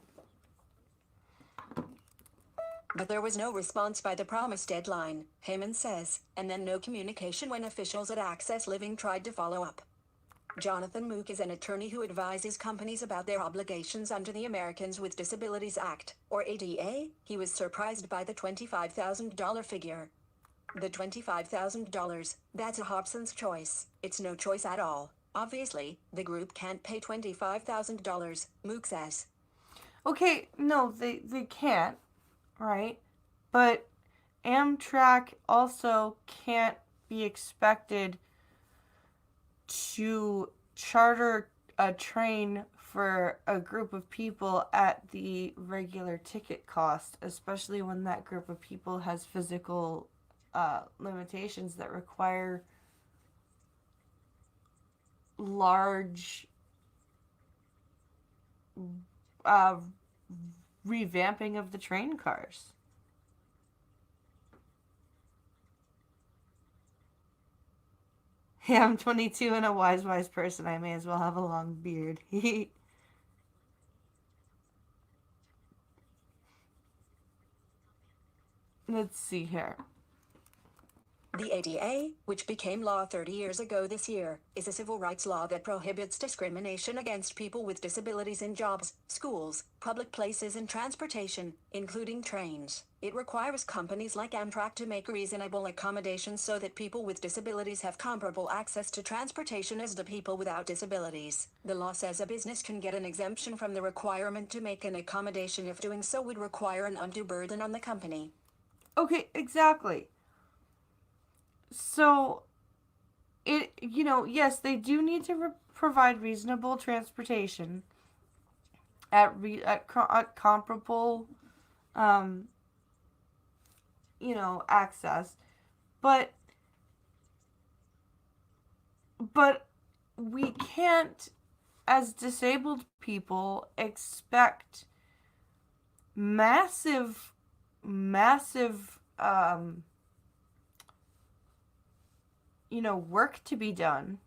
But there was no response by the promised deadline, Heyman says, and then no communication when officials at Access Living tried to follow up. Jonathan Mook is an attorney who advises companies about their obligations under the Americans with Disabilities Act, or ADA. He was surprised by the $25,000 figure. The $25,000, that's a Hobson's choice. It's no choice at all. Obviously, the group can't pay $25,000, Mook says. Okay, no, they can't, right? But Amtrak also can't be expected to charter a train for a group of people at the regular ticket cost, especially when that group of people has physical limitations that require large revamping of the train cars. Yeah, I'm 22 and a wise person. I may as well have a long beard. Let's see here. The ADA, which became law 30 years ago this year, is a civil rights law that prohibits discrimination against people with disabilities in jobs, schools, public places and transportation, including trains. It requires companies like Amtrak to make reasonable accommodations so that people with disabilities have comparable access to transportation as do people without disabilities. The law says a business can get an exemption from the requirement to make an accommodation if doing so would require an undue burden on the company. Okay, exactly. So, yes, they do need to provide reasonable transportation at comparable, access, but we can't, as disabled people, expect massive, work to be done.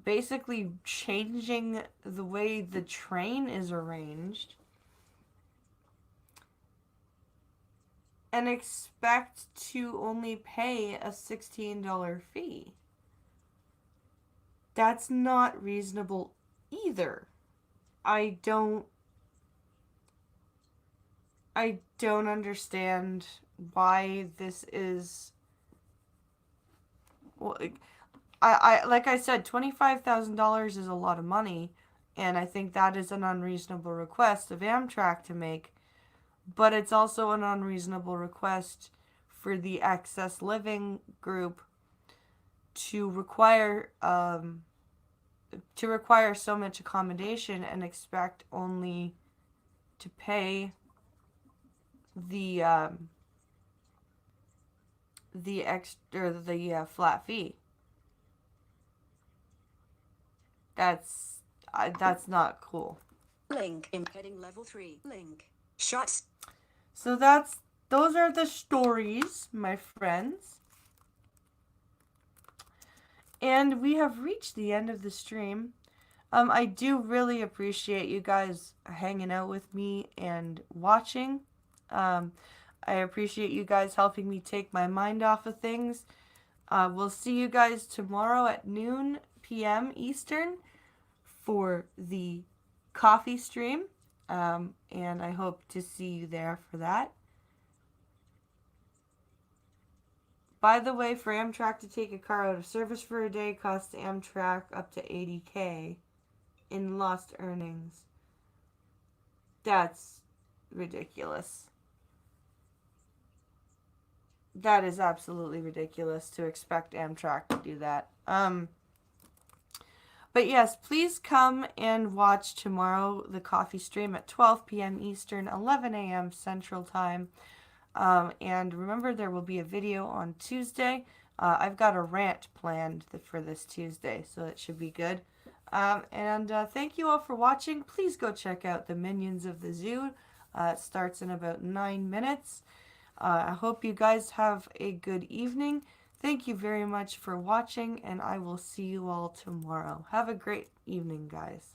Basically changing the way the train is arranged and expect to only pay a $16 fee. That's not reasonable either. I don't understand why this is. Well, I like I said, $25,000 is a lot of money, and I think that is an unreasonable request of Amtrak to make. But it's also an unreasonable request for the Access Living group to require so much accommodation and expect only to pay the flat fee. That's not cool. Link in heading level 3. Link. Shots. So those are the stories, my friends. And we have reached the end of the stream. I do really appreciate you guys hanging out with me and watching. I appreciate you guys helping me take my mind off of things. We'll see you guys tomorrow at noon p.m. Eastern for the coffee stream. And I hope to see you there for that. By the way, for Amtrak to take a car out of service for a day costs Amtrak up to $80,000 in lost earnings. That's ridiculous. That is absolutely ridiculous to expect Amtrak to do that. But yes, please come and watch tomorrow the coffee stream at 12 p.m. Eastern, 11 a.m. Central Time. And remember, there will be a video on Tuesday. I've got a rant planned for this Tuesday, so it should be good. And thank you all for watching. Please go check out the Minions of the Zoo. It starts in about 9 minutes. I hope you guys have a good evening. Thank you very much for watching, and I will see you all tomorrow. Have a great evening, guys.